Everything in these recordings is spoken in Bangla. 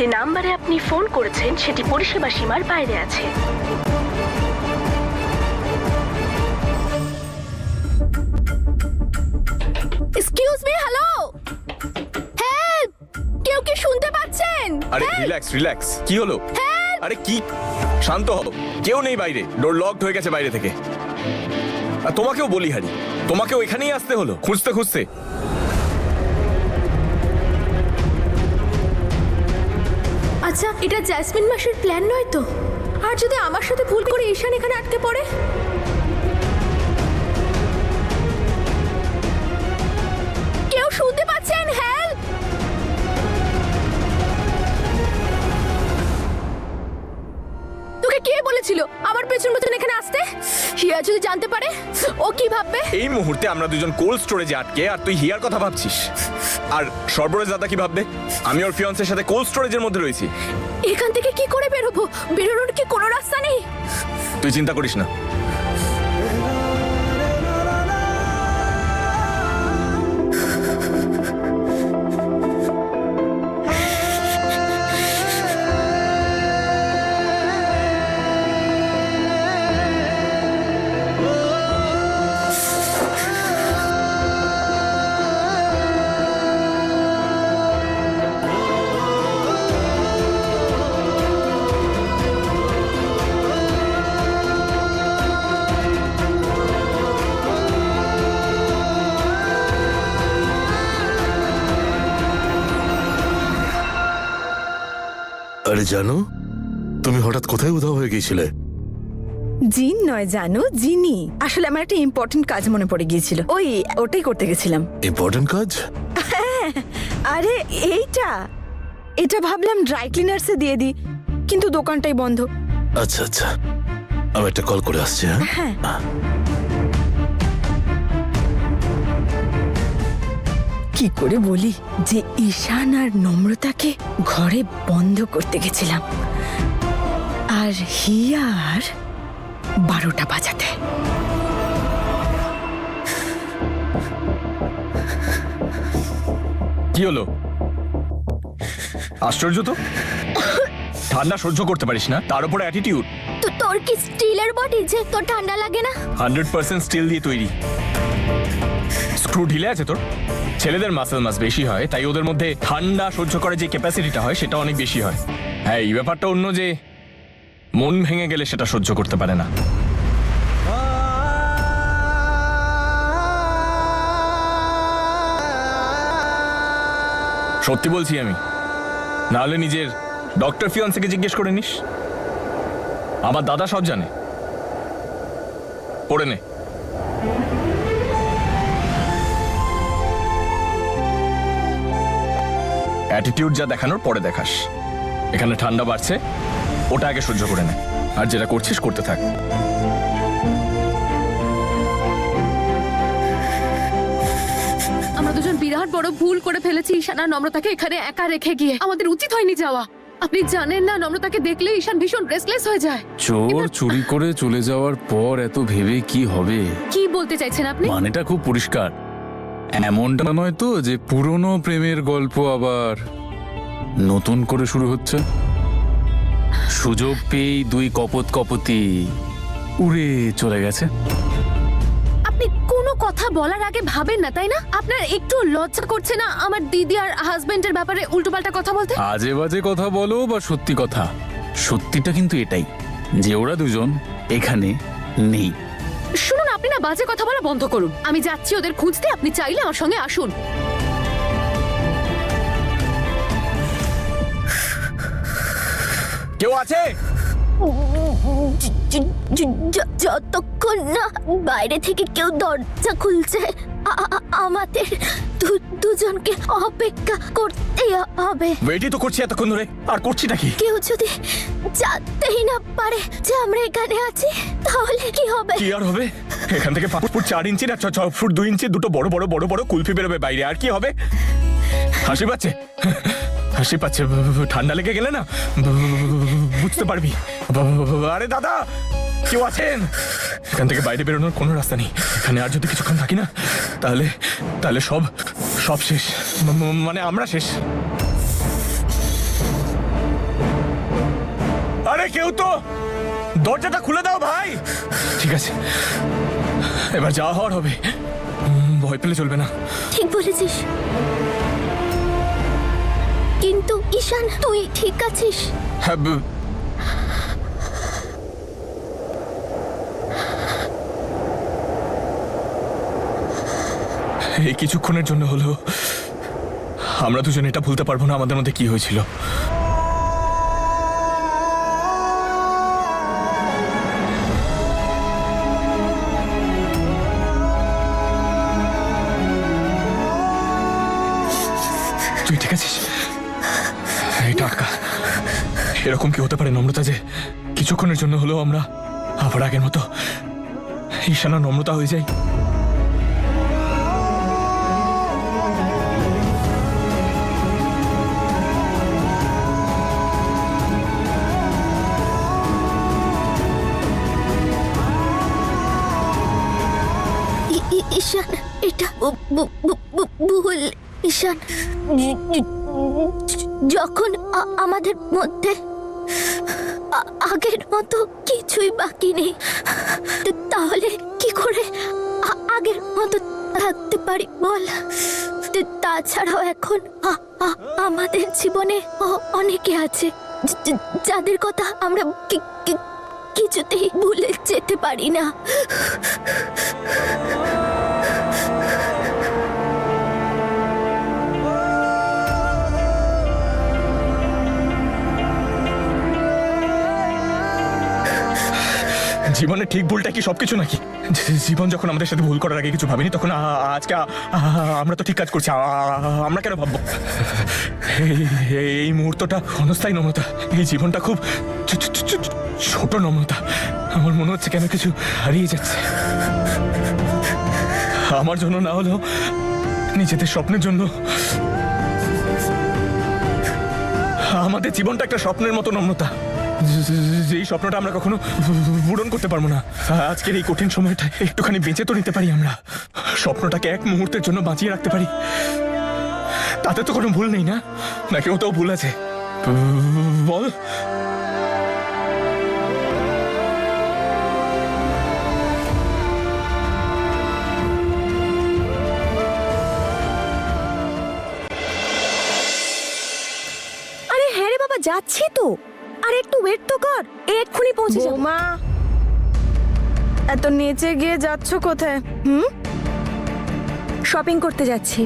যে নাম্বারে আপনি ফোন করেছেন সেটি পরিষেবা সীমার বাইরে আছে। এক্সকিউজ মি, হ্যালো, হেল্প, কেউ কি শুনতে পাচ্ছেন? আরে রিল্যাক্স রিল্যাক্স, কি হলো? আরে কি, শান্ত হও, কেউ নেই বাইরে, ডোর লকড হয়ে গেছে বাইরে থেকে। আর তোমাকেও বলি হারি, তোমাকেও এখানেই আসতে হলো খুঁজতে খুঁজতে। আচ্ছা, এটা জ্যাসমিন মাসির প্ল্যান নয় তো? আর যদি আমার সাথে ভুল করে ঈশান এখানে আটকে পড়ে? কেউ শুনতে পাচ্ছেন? হেল্প! তোকে কে বলেছিল আমার পেছন পেছন এখানে আসতে? হিয়া যদি জানতে পারে, ও কি ভাববে? এই মুহূর্তে আমরা দুজন কোল্ড স্টোরেজে আটকে, আর তুই হিয়ার কথা ভাবছিস। আর সর্বরাজ দাদা কি ভাববে? আমি ওর ফিয়ান্সের সাথে কোল্ড স্টোরেজের মধ্যে রয়েছি। এখান থেকে কি করে বেরোবো? বেরোনোর কি কোনো রাস্তা নেই? তুই চিন্তা করিস না। আরে জানো, তুমি হঠাৎ কোথায় উধাও হয়ে গিয়েছিলে? জিন নয় জানো, জিনি। আসলে আমার একটা ইম্পর্টেন্ট কাজ মনে পড়ে গিয়েছিল, ওটাই করতে গেছিলাম। ইম্পর্টেন্ট কাজ? আরে এটা ভাবলাম ড্রাই ক্লিনার্সে দিয়ে দিই, কিন্তু দোকানটাই বন্ধ। আচ্ছা আচ্ছা, আমি একটা কল করে আসছি। হ্যাঁ, কি করে বলি যে ঈশান আর নম্রতাকে ঘরে বন্ধ করতে গেছিলাম, আর হিয়ার 12টা বাজাতে। কি হলো? আশ্চর্য তো, ঠান্ডা সহ্য করতে পারিস না, তার উপর অ্যাটিটিউড। তো তোর কি স্টিলের বডি যে তোর ঠান্ডা লাগে না? 100% স্টিল দিয়ে তৈরি। স্ক্রু ঢিলে আছে তোর। ছেলেদের মাসেল মাস বেশি হয়, তাই ওদের মধ্যে ঠান্ডা সহ্য করে যে ক্যাপাসিটিটা হয় সেটা অনেক বেশি হয়। হ্যাঁ, এই ব্যাপারটা অন্য, যে মন ভেঙে গেলে সেটা সহ্য করতে পারে না। সত্যি বলছি আমি, নাহলে নিজের ডক্টর ফিয়ান্সেকে জিজ্ঞেস করে নিস, আমার দাদা সব জানে। পড়ে নে। অ্যাটিটিউড যা দেখানোর পরে দেখাস। এখানে ঠান্ডা বাড়ছে, ওটা আগে সহ্য করে নে, আর যেটা করছিস করতে থাক। আমরা দুজন বিরাট বড় ভুল করে ফেলেছি ঈশান আর নম্রতাকে এখানে একা রেখে গিয়ে। আমাদের উচিত হয়নি যাওয়া। আপনি জানেন না, নম্রতাকে দেখলে ঈশান ভীষণ রেস্টলেস হয়ে যায়। চোর চুরি করে চলে যাওয়ার পর এত ভেবে কি হবে? কি বলতে চাইছেন আপনি? মানেটা খুব পরিষ্কার। এমনটা নয় তো যে পুরনো প্রেমের গল্প আবার নতুন করে শুরু হচ্ছে। সুযোগ পেয়েই দুই কপতি উড়ে চলে গেছে। আপনি কোনো কথা বলার আগে ভাবেন না, তাই না? আপনার একটু লজ্জা করছে না আমার দিদি আর হাজবেন্ডের ব্যাপারে উল্টোপাল্টা কথা বলতে? আজে বাজে কথা বলো বা সত্যি কথা, সত্যিটা কিন্তু এটাই যে ওরা দুজন এখানে নেই। শুনুন, আপনি না বাজে কথা বলা বন্ধ করুন। আমি যাচ্ছি ওদের খুঁজতে, আপনি চাইলে আমার সঙ্গে আসুন। কেউ আছে? যতক্ষণ না বাইরে থেকে কেউ দরজা খুলছে, আমাদের দুজনকে অপেক্ষা করতে হবে। ওয়েটই তো করছি এতক্ষণ ধরে, আর করছিটা কি? কেউ যদি জানতেই না পারে যে আমরা এখানে আছি, তাহলে কি হবে? কি আর হবে? এখান থেকে 5 ফুট 4 ইঞ্চি না 6 ফুট 2 ইঞ্চি দুটো বড় বড় বড় বড় কুলফি বেরোবে বাইরে, আর কি হবে? হাসি পাচ্ছে, হাসি পাচ্ছে। ঠান্ডা লেগে গেলে না বুঝতে পারবি। আরে দাদা, কেউ আছেন? এখান থেকে বাইরে বেরোনোর কোনো রাস্তা নেই। এখানে আর যদি কিছুক্ষণ থাকি না, তাহলে সব শেষ। মানে আমরা শেষ। আরে কেউ তো দরজাটা খুলে দাও ভাই। ঠিক আছে, এবার যা হওয়ার হবে। ভয় পেলে চলবে না। ঠিক বলেছিস, কিন্তু ঈশান তুই ঠিক আছিস? হ্যাঁ, এই কিছুক্ষণের জন্য হলো আমরা দুজন এটা ভুলতে পারবো না আমাদের মধ্যে কি হয়েছিল। তুই ঠিক আছিস? এটা আটকা। এরকম কি হতে পারে নম্রতা যে কিছুক্ষণের জন্য হলেও আমরা আবার আগের মতো ঈশানা নম্রতা হয়ে যাই? ঈশান, এটা ভুল ঈশান। যখন আমাদের মধ্যে আগের মতো কিছুই বাকি নেই, তাহলে কি করে আগের মতো থাকতে পারি বল? তাছাড়াও এখন আমাদের জীবনে অনেকে আছে যাদের কথা আমরা কিছুতেই ভুলে যেতে পারি না। জীবনে ঠিক ভুলটা কি সবকিছু নাকি? জীবন যখন আমাদের সাথে ভুল করার আগে কিছু ভাবিনি, তখন আজকে আমরা তো ঠিক কাজ করছি। আমরা কেন ভাববো? এই মুহূর্তটা ক্ষণস্থায়ী নম্রতা, এই জীবনটা খুব ছোট নম্রতা। আমার মনে হচ্ছে কেন কিছু হারিয়ে যাচ্ছে। আমার জন্য না হলেও নিজেদের স্বপ্নের জন্য। আমাদের জীবনটা একটা স্বপ্নের মতো নম্রতা, যেই স্বপ্নটা আমরা কখনো পূরণ করতে পারবো না। আজকের এই কঠিন সময়টা একটুখানি বেঁচে তো নিতে পারি আমরা, স্বপ্নটাকে এক মুহূর্তের জন্য বাঁচিয়ে রাখতে পারি। তাতে তো কোনো ভুল নেই না? নাকি ওটাও ভুল আছে? বল। আরে হ্যাঁ রে বাবা, যাচ্ছি তো। আরে একটু ওয়েট তো কর, এক্ষুনি পৌঁছে যাবো। মা, এত নিচে গিয়ে যাচ্ছ কোথায়? শপিং করতে যাচ্ছি।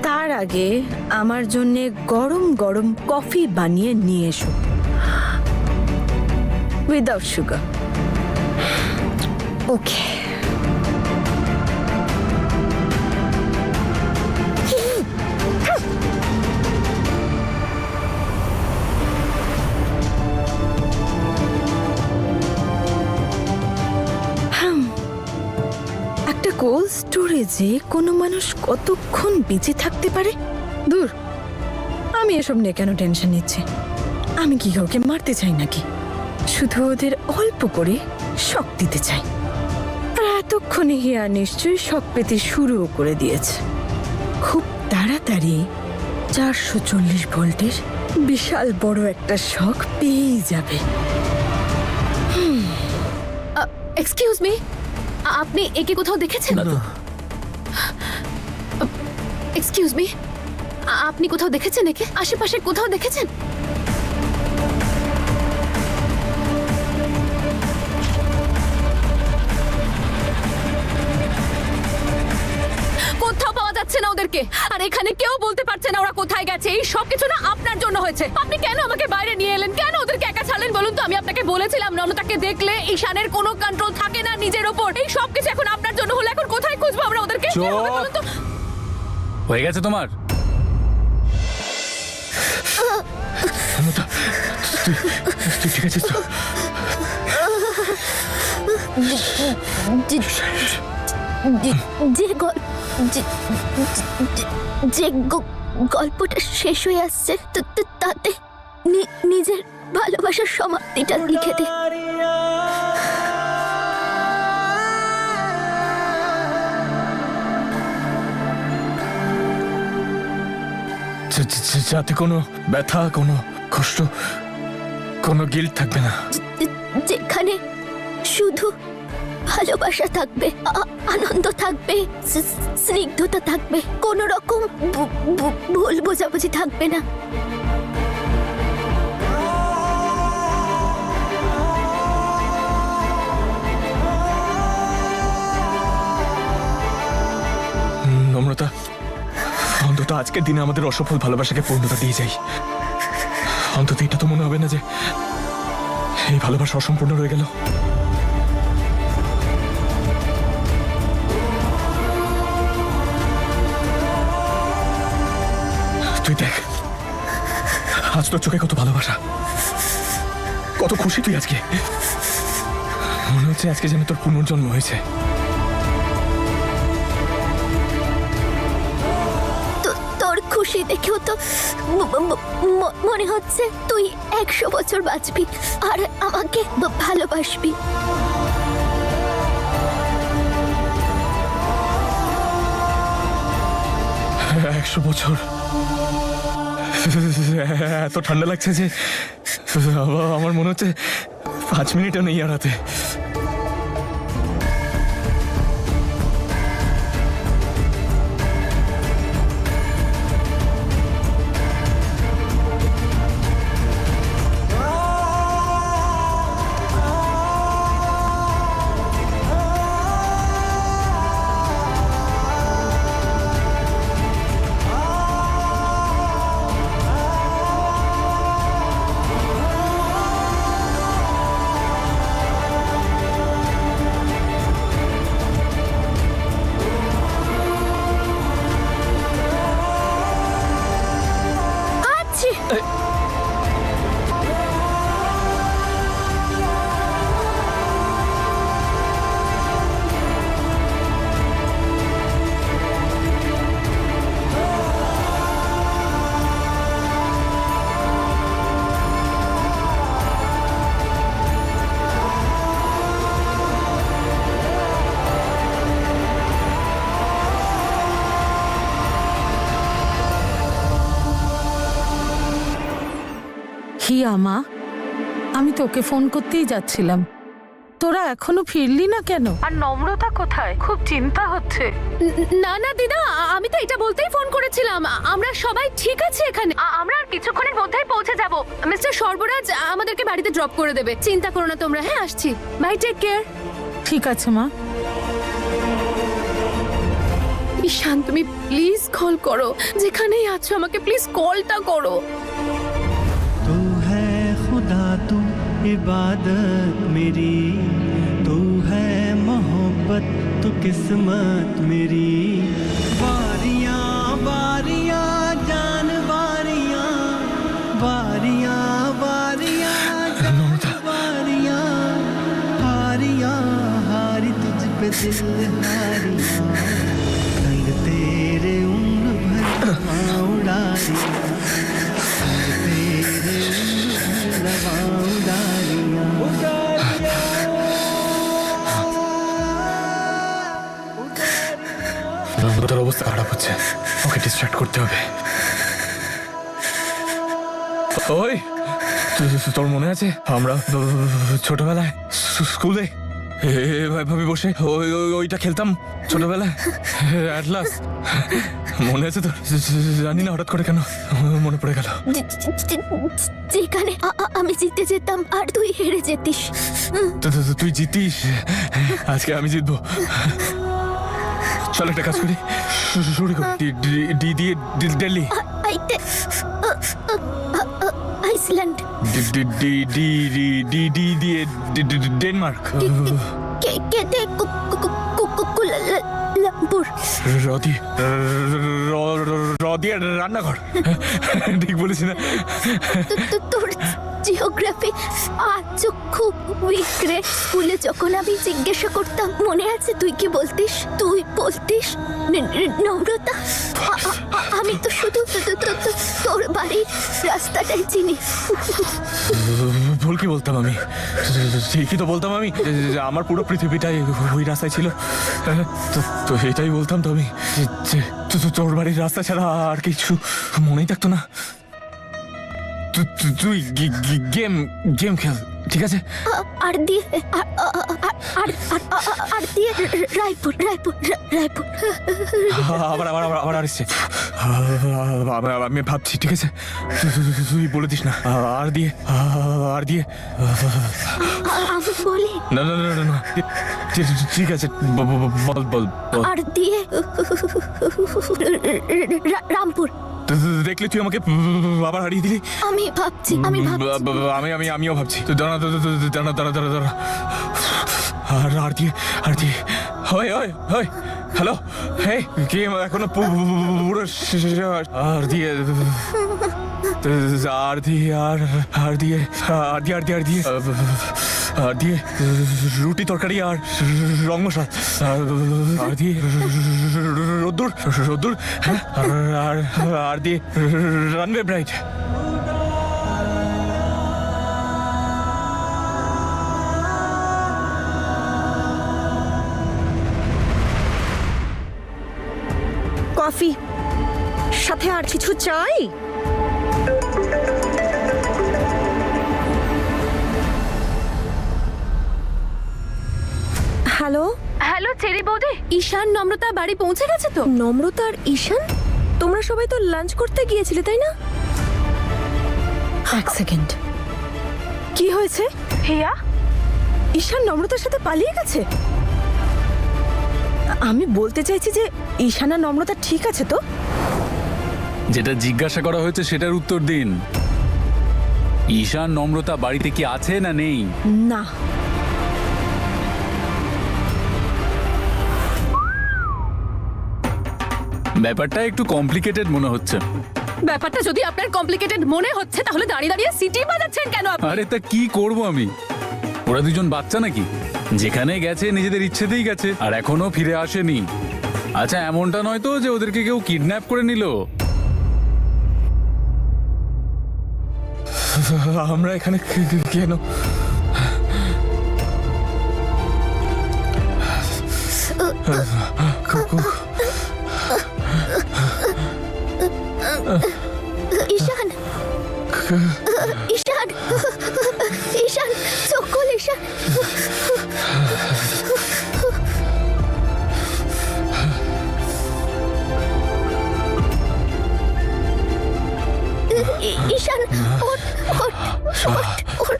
তার আগে আমার জন্য গরম গরম কফি বানিয়ে নিয়ে এসো, উইদাউট সুগার। ওকে। একটা কোল্ড স্টোরেজে কোনো মানুষ কতক্ষণ বেঁচে থাকতে পারে? দূর, আমি এসব নিয়ে কেন টেনশন নিচ্ছি? আমি কি কাউকে মারতে চাই নাকি? শুধু ওদের অল্প করে শক দিতে চাই। আর এতক্ষণে হিয়া নিশ্চয়ই শক পেতে শুরুও করে দিয়েছে। খুব তাড়াতাড়ি 440 ভোল্টের বিশাল বড় একটা শক পেয়ে যাবে। এক্সকিউজ মি, আপনি একে কোথাও দেখেছেন? এক্সকিউজ মি, আপনি কোথাও দেখেছেন একে? আশেপাশে কোথাও দেখেছেন? কোথাও পাওয়া যাচ্ছে না ওদেরকে, আর এখানে কেউ বলতে পারছে না ওরা কোথায় গেছে। এই সব কিছু না আপনার জন্য হয়েছে। আপনি কেন আমাকে বাইরে নিয়ে এলেন? কেন ওদেরকে একা ছাড়লেন বলুন তো? আমি আপনাকে বলেছিলাম নম্রতাকে দেখলে ঈশানের কোনো কন্ট্রোল থাকে না নিজের ওপর। এই সব কিছু এখন আপনার জন্য হলো। এখন কোথায় খুঁজবো আমরা ওদেরকে? কি হবে বলুন তো? হয়ে গেছে তোমার? নম্রতা, তুই ঠিক আছিস তো? যে গল্পটা শেষ হয়ে আসছে তাতে নিজের ভালোবাসার সমাপ্তিটা লিখে দে। যাতে কোনো ব্যথা, কোনো কষ্ট কোনো গিল্ট থাকবে না। যেখানে শুধু ভালোবাসা থাকবে, আনন্দ থাকবে, স্নিগ্ধতা থাকবে, কোনো রকম ভুল বোঝাবুঝি থাকবে না। নম্রতা, অন্তত আজকের দিনে আমাদের অসফল ভালোবাসাকে পূর্ণতা দিয়ে যাই। অন্তত এটা তো মনে হবে না যে এই ভালোবাসা অসম্পূর্ণ রয়ে গেল। তুই দেখ, আজ তোর চোখে কত ভালোবাসা, কত খুশি তুই আজকে। মনে হচ্ছে আজকে যেন তোর পুনর্জন্ম হয়েছে। তোর খুশি দেখেও তো মনে হচ্ছে তুই 100 বছর বাঁচবি আর আমাকে ভালোবাসবি। 100 বছর? এত ঠান্ডা লাগছে যে আমার মনে হচ্ছে 5 মিনিটও নেই আর হাতে। হিয়া মা, আমি তোকে ফোন করতেই যাচ্ছিলাম। তোরা এখনো ফিরলি না কেন? আর নম্রতা কোথায়? খুব চিন্তা হচ্ছে। না না দিদা, আমি তো এটা বলতেই ফোন করেছিলাম। আমরা সবাই ঠিক আছে এখানে। আমরা আর কিছুক্ষণের মধ্যেই পৌঁছে যাব। মিস্টার সর্বরাজ আমাদেরকে বাড়িতে ড্রপ করে দেবে। চিন্তা করো না তোমরা। হ্যাঁ, আসছি। Bye, take care. ঠিক আছে মা। ঈশান, তুমি প্লিজ কল করো। যেখানেই আছো আমাকে প্লিজ কলটা করো। तू है खुदा तू इबादत मेरी, तू है मोहब्बत तू किस्मत मेरी। बारियां बारियां जान बारियां, बारियां बारियां जान बारियां, हारियां हारी तुझ पे दिल हारियां, रंग तेरे उम्र भर उड़ारियां, তোর অবস্থা খারাপ হচ্ছে, ওকে ডিস্ট্রাক্ট করতে হবে। ওই, তোর মনে আছে আমরা ছোটবেলায় স্কুলে এভাবে বসে ওইটা খেলতাম ছোটবেলায়? অ্যাটলাস মনে আছে তোর? জানি না হঠাৎ করে কেন মনে পড়ে গেল। যেখানে আমি জিতে যেতাম আর তুই হেরে যেতিস। তুই জিতিস, আজকে আমি জিতবো। চল একটা কাজ করি, শুরু করি। ডি দিয়ে দিল্লি, আইসল্যান্ড, ডি দিয়ে ডেনমার্ক, কেটে কুয়ালালামপুর, দিয়ে রান্নাঘর। ঠিক বলেছি না? তোর জিওগ্রাফি আজ খুব উইক রে। স্কুলে যখন আমি জিজ্ঞাসা করতাম মনে আছে তুই কি বলতিস? তুই বলতিস নম্রতা। আমি তো শুধু তোর বাড়ির রাস্তাটাই চিনি। ভুল কি বলতাম আমি? ঠিকই তো বলতাম আমি। আমার পুরো পৃথিবীটাই ওই রাস্তায় ছিল। তো এটাই বলতাম তো আমি, তোর বাড়ির রাস্তা ছাড়া আর কিছু মনেই থাকতো না। তুই গেম গেম খেল, ঠিক আছে? আর দিয়ে আর দিয়ে রায়পুর রায়পুর রায়পুর। আবার আবার আবার আবার আসছে। আমি ভাবছি, ঠিক আছে? তুই বলে দিস না। আর দিয়ে আমি বলি না না না না না, ঠিক আছে, বল বল। আর দিয়ে রামপুর। দেখলি তুই আমাকে আবার হারিয়ে দিলি। আমি ভাবছি আমিও ভাবছি। তুই দাঁড়া দাঁড়া দাঁড়া দাঁড়া দাঁড়া। আর দিয়ে হয় হ্যালো, হে গেম এখনো পুরো আর দিয়ে রুটি তরকারি আর রং মশলা আর দিয়ে রোদ্দুর হ্যাঁ, আর দিয়ে রানওয়ে ব্রাইট। কফি সাথে আর কিছু চাই? হ্যালো হ্যালো চেরি বৌদি, ঈশান নম্রতা বাড়ি পৌঁছে গেছে তো? নম্রতা আর ঈশান, তোমরা সবাই তো লাঞ্চ করতে গিয়েছিলে তাই না? এক সেকেন্ড, কি হয়েছে? হিয়া, ঈশান নম্রতার সাথে পালিয়ে গেছে? আমি বলতে চাইছি যে ঈশান আর নম্রতা ঠিক আছে তো? যেটা জিজ্ঞাসা করা হয়েছে সেটার উত্তর দিন। ঈশান নম্রতা বাড়িতে কি আছে না নেই? না। ব্যাপারটা একটু কমপ্লিকেটেড মনে হচ্ছে। ব্যাপারটা যদি আপনার কমপ্লিকেটেড মনে হচ্ছে তাহলে দাঁড়িয়ে দাঁড়িয়ে সিটি বাজাচ্ছেন কেন আপনি? আরে তা কি করব আমি? ওরা দুজন বাচ্চা নাকি? যেখানে গেছে নিজেদের ইচ্ছেতেই গেছে, আর এখনো ফিরে আসেনি। আচ্ছা, এমনটা নয় তো যে ওদেরকে কেউ কিডন্যাপ করে নিল? আমরা এখানে কেন? ঈশান ঈশান ঈশান, চোখ খোল ঈশান। ঈশান ওঠ ওঠ ওঠ ওঠ।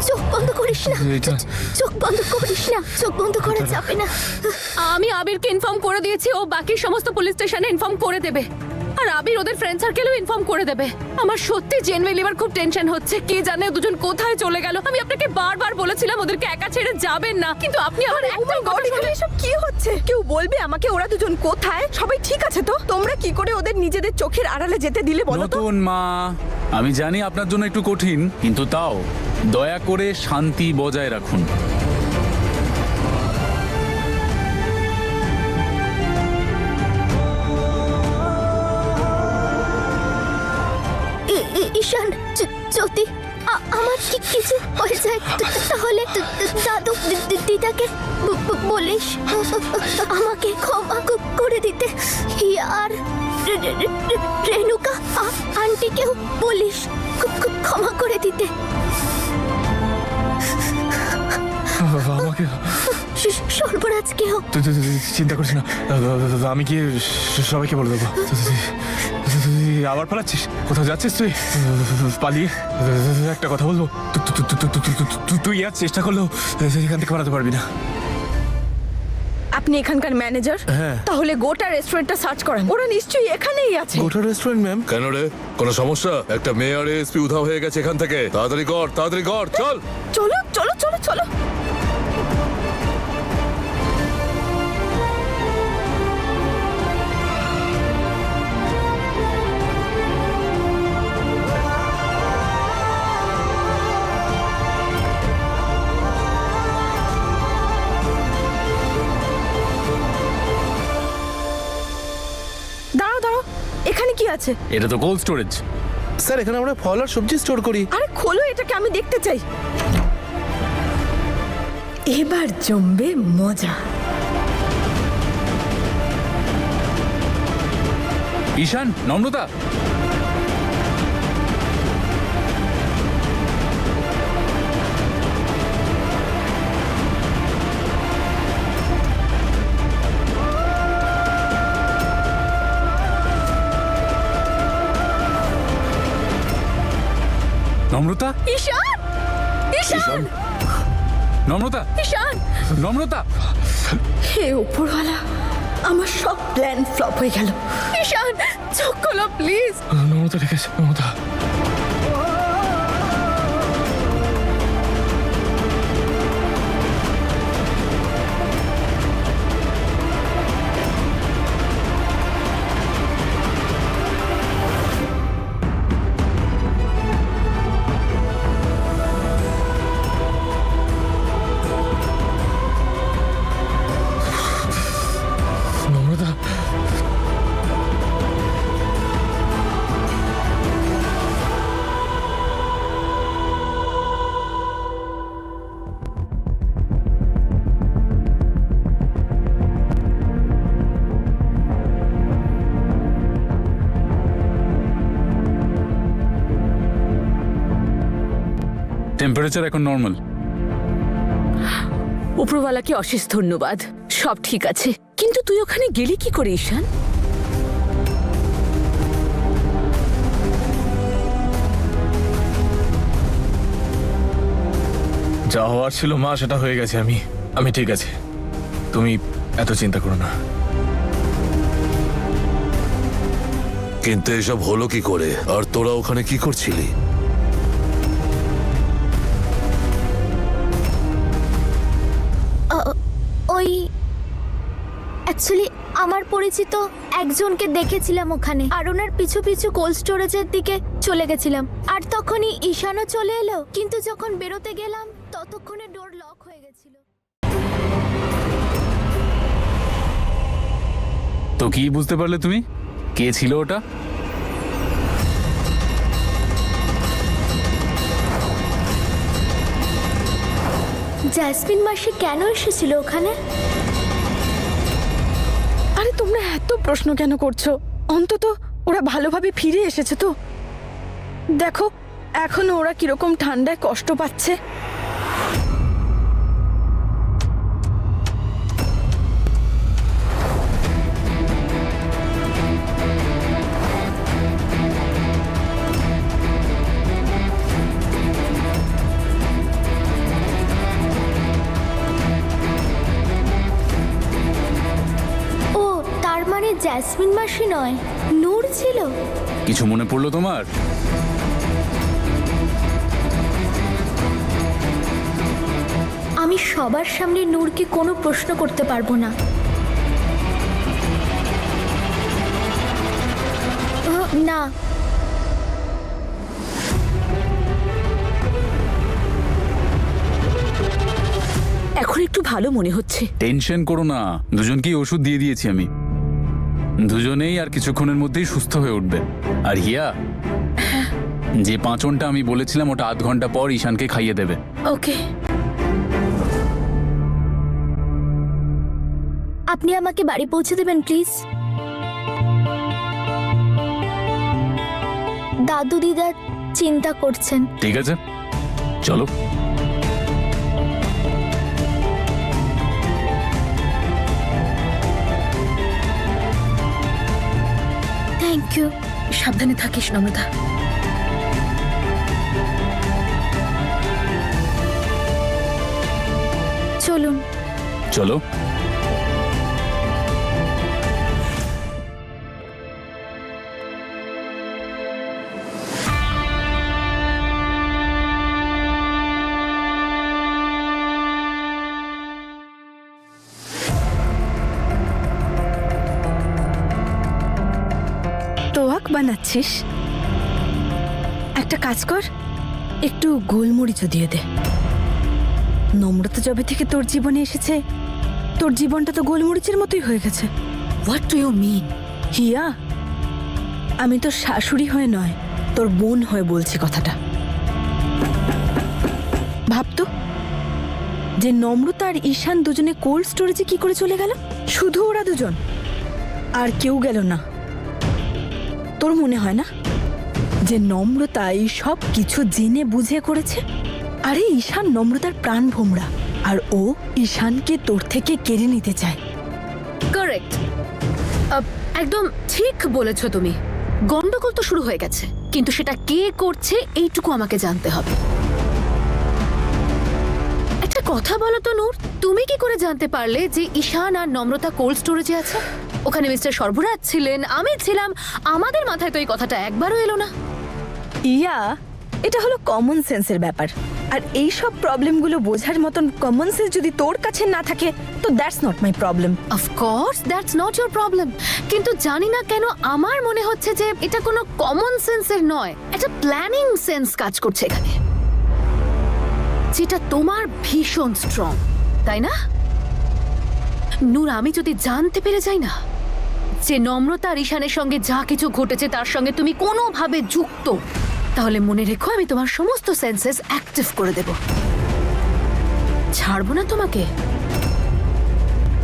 চোখ বন্ধ করিস না, চোখ বন্ধ করিস না, চোখ বন্ধ করা যাবে না। আমি আবিরকে ইনফর্ম করে দিয়েছি, ও বাকি সমস্ত পুলিশ স্টেশনে ইনফর্ম করে দেবে। আর আবির ওদের ফ্রেন্ড সার্কেলেও ইনফর্ম করে দেবে। আমার সত্যি জেনুইনলি এবার খুব টেনশন হচ্ছে। কে জানে দুজন কোথায় চলে গেল। আমি আপনাকে বারবার বলেছিলাম ওদেরকে একা ছেড়ে যাবেন না, কিন্তু আপনি আমার একটা কথা শুনে এসব কি হচ্ছে? কেউ বলবে আমাকে ওরা দুজন কোথায়? সবাই ঠিক আছে তো? তোমরা কি করে ওদের নিজেদের চোখের আড়ালে যেতে দিলে বলো তো? নতুন মা, আমি জানি আপনার জন্য একটু কঠিন, কিন্তু তাও দয়া করে শান্তি বজায় রাখুন। ঈশান, যদি আমার কিছু হয়ে যায় তাহলে দাদু দিদাকে বলিস আমাকে ক্ষমা করে দিতে। আর রেণুকা আন্টিকেও বলিস ক্ষমা করে দিতে। আমাকে সর্বরাজকেও। তুই চিন্তা করিস না, আমি কি সবাইকে বলে দেবো। তুই আবার পালাচ্ছিস? কোথাও যাচ্ছিস তুই? পালিয়ে একটা কথা বলবো, তুই আর চেষ্টা করলেও এখান থেকে পালাতে পারবি না। আপনি এখানকার ম্যানেজার? হ্যাঁ। তাহলে গোটা রেস্টুরেন্টটা সার্চ করেন, ওরা নিশ্চয়ই এখানেই আছে। গোটা রেস্টুরেন্ট ম্যাম? কেন রে, কোনো সমস্যা? একটা মেয়র এসপি উধাও হয়ে গেছে এখান থেকে। তাড়াতাড়ি কর, চল। চলো চলো চলো চলো। দাঁড়াও দাঁড়াও, এখানে কি আছে? এটা তো কোল্ড স্টোরেজ। স্যার, এখানে আমরা ফল আর সবজি স্টোর করি। আরে খোলো এটাকে, আমি দেখতে চাই। এবার জমবে মজা। ঈশান, নম্রতা, নম্রতা, ঈশান, ঈশান, নম্রতা, ঈশান, নম্রতা। হে উপরওয়ালা, আমার সব প্ল্যান ফ্লপ হয়ে গেল। ঈশান, চোখ খোলো প্লিজ। নম্রতা ঠিক আছে, নম্রতা। নম্রতা, টেম্পারেচার এখন নর্মাল। উপরওয়ালাকে অশেষ ধন্যবাদ, সব ঠিক আছে। কিন্তু তুই ওখানে গেলি কি করে ঈশান? যা হওয়ার ছিল মা সেটা হয়ে গেছে। আমি ঠিক আছে, তুমি এত চিন্তা করো না। কিন্তু এসব হলো কি করে, আর তোরা ওখানে কি করছিলি? ওই অ্যাকচুয়ালি আমার পরিচিত একজনকে দেখেছিলাম ওখানে, আর ওনার পিছু পিছু কোল্ড স্টোরেজের দিকে চলে গেছিলাম। আর তখনই ঈশানও চলে এলো, কিন্তু যখন বেরোতে গেলাম ততক্ষণে ডোর লক হয়ে গেছিল। তো কি বুঝতে পারলে তুমি, কে ছিল ওটা? জ্যাসমিন মাসি কেন এসেছিল ওখানে? আরে তোমরা এত প্রশ্ন কেন করছো? অন্তত ওরা ভালোভাবে ফিরে এসেছে তো। দেখো এখনো ওরা কিরকম ঠান্ডায় কষ্ট পাচ্ছে। ও তার মানে জ্যাসমিন মাসি নয়, নূর ছিল। কিছু মনে পড়লো তোমার? আমি সবার সামনে নূরকে কোনো প্রশ্ন করতে পারবো না। না, এখন একটু ভালো মনে হচ্ছে। টেনশন করো না, দুজনকেই ওষুধ দিয়ে দিয়েছি আমি। দুজনেই আর কিছুক্ষণের মধ্যেই সুস্থ হয়ে উঠবে। আর হিয়া, যে পাঁচনটা আমি বলেছিলাম ওটা আধ ঘন্টা পর ঈশানকে খাইয়ে দেবে। ওকে, আপনি আমাকে বাড়ি পৌঁছে দেবেন প্লিজ। দাদু দিদা চিন্তা করছেন। ঠিক আছে, চলো। Thank you. সাবধানে থাকিস নম্রতা। চলুন। চলো। তোয়াক বানাচ্ছিস? একটা কাজ কর, একটু গোলমরিচও দিয়ে দে। নম্রতা যবে থেকে তোর জীবনে এসেছে, তোর জীবনটা তো গোলমরিচের মতোই হয়ে গেছে। What do you mean? Hiya, আমি তোর শাশুড়ি হয়ে নয়, তোর বোন হয়ে বলছি কথাটা। ভাবতো যে নম্রতা আর ঈশান দুজনে কোল্ড স্টোরেজে কি করে চলে গেল? শুধু ওরা দুজন, আর কেউ গেল না। তোর মনে হয় না যে নম্রতা এই সব কিছু জেনে বুঝে করেছে? আরে ঈশান নম্রতার প্রাণ ভোমরা, আর ও ঈশানকে তোর থেকে কেড়ে নিতে চায়। কারেক্ট, একদম ঠিক বলেছো তুমি। গন্ডগোল তো শুরু হয়ে গেছে, কিন্তু সেটা কে করছে এইটুকু আমাকে জানতে হবে। একটা কথা বলো তো নূর, তুমি কি করে জানতে পারলে যে ঈশান আর নম্রতা কোল্ড স্টোরেজে আছে? ওখানে মিস্টার সর্বরাজ ছিলেন, আমি ছিলাম, আমাদের মাথায় তো এই কথাটা একবারও এলো না। ইয়া, এটা হলো কমন সেন্সের ব্যাপার, আর এই সব প্রবলেমগুলো বোঝার মতন কমন সেন্স যদি তোর কাছে না থাকে তো that's not my problem. Of course that's not your problem, কিন্তু জানি না কেন আমার মনে হচ্ছে যে এটা কোনো কমন সেন্সের নয়, একটা প্ল্যানিং সেন্স কাজ করছে এখানে, যেটা তোমার ভীষণ স্ট্রং, তাই না? নূর, আমি যদি জানতে পেরে যাই না যে নম্রতা আর ঈশানের সঙ্গে যা কিছু ঘটেছে তার সঙ্গে তুমি কোনোভাবে যুক্ত, তাহলে মনে রেখো আমি তোমার সমস্ত সেন্সেস অ্যাক্টিভ করে দেব, ছাড়বো না তোমাকে।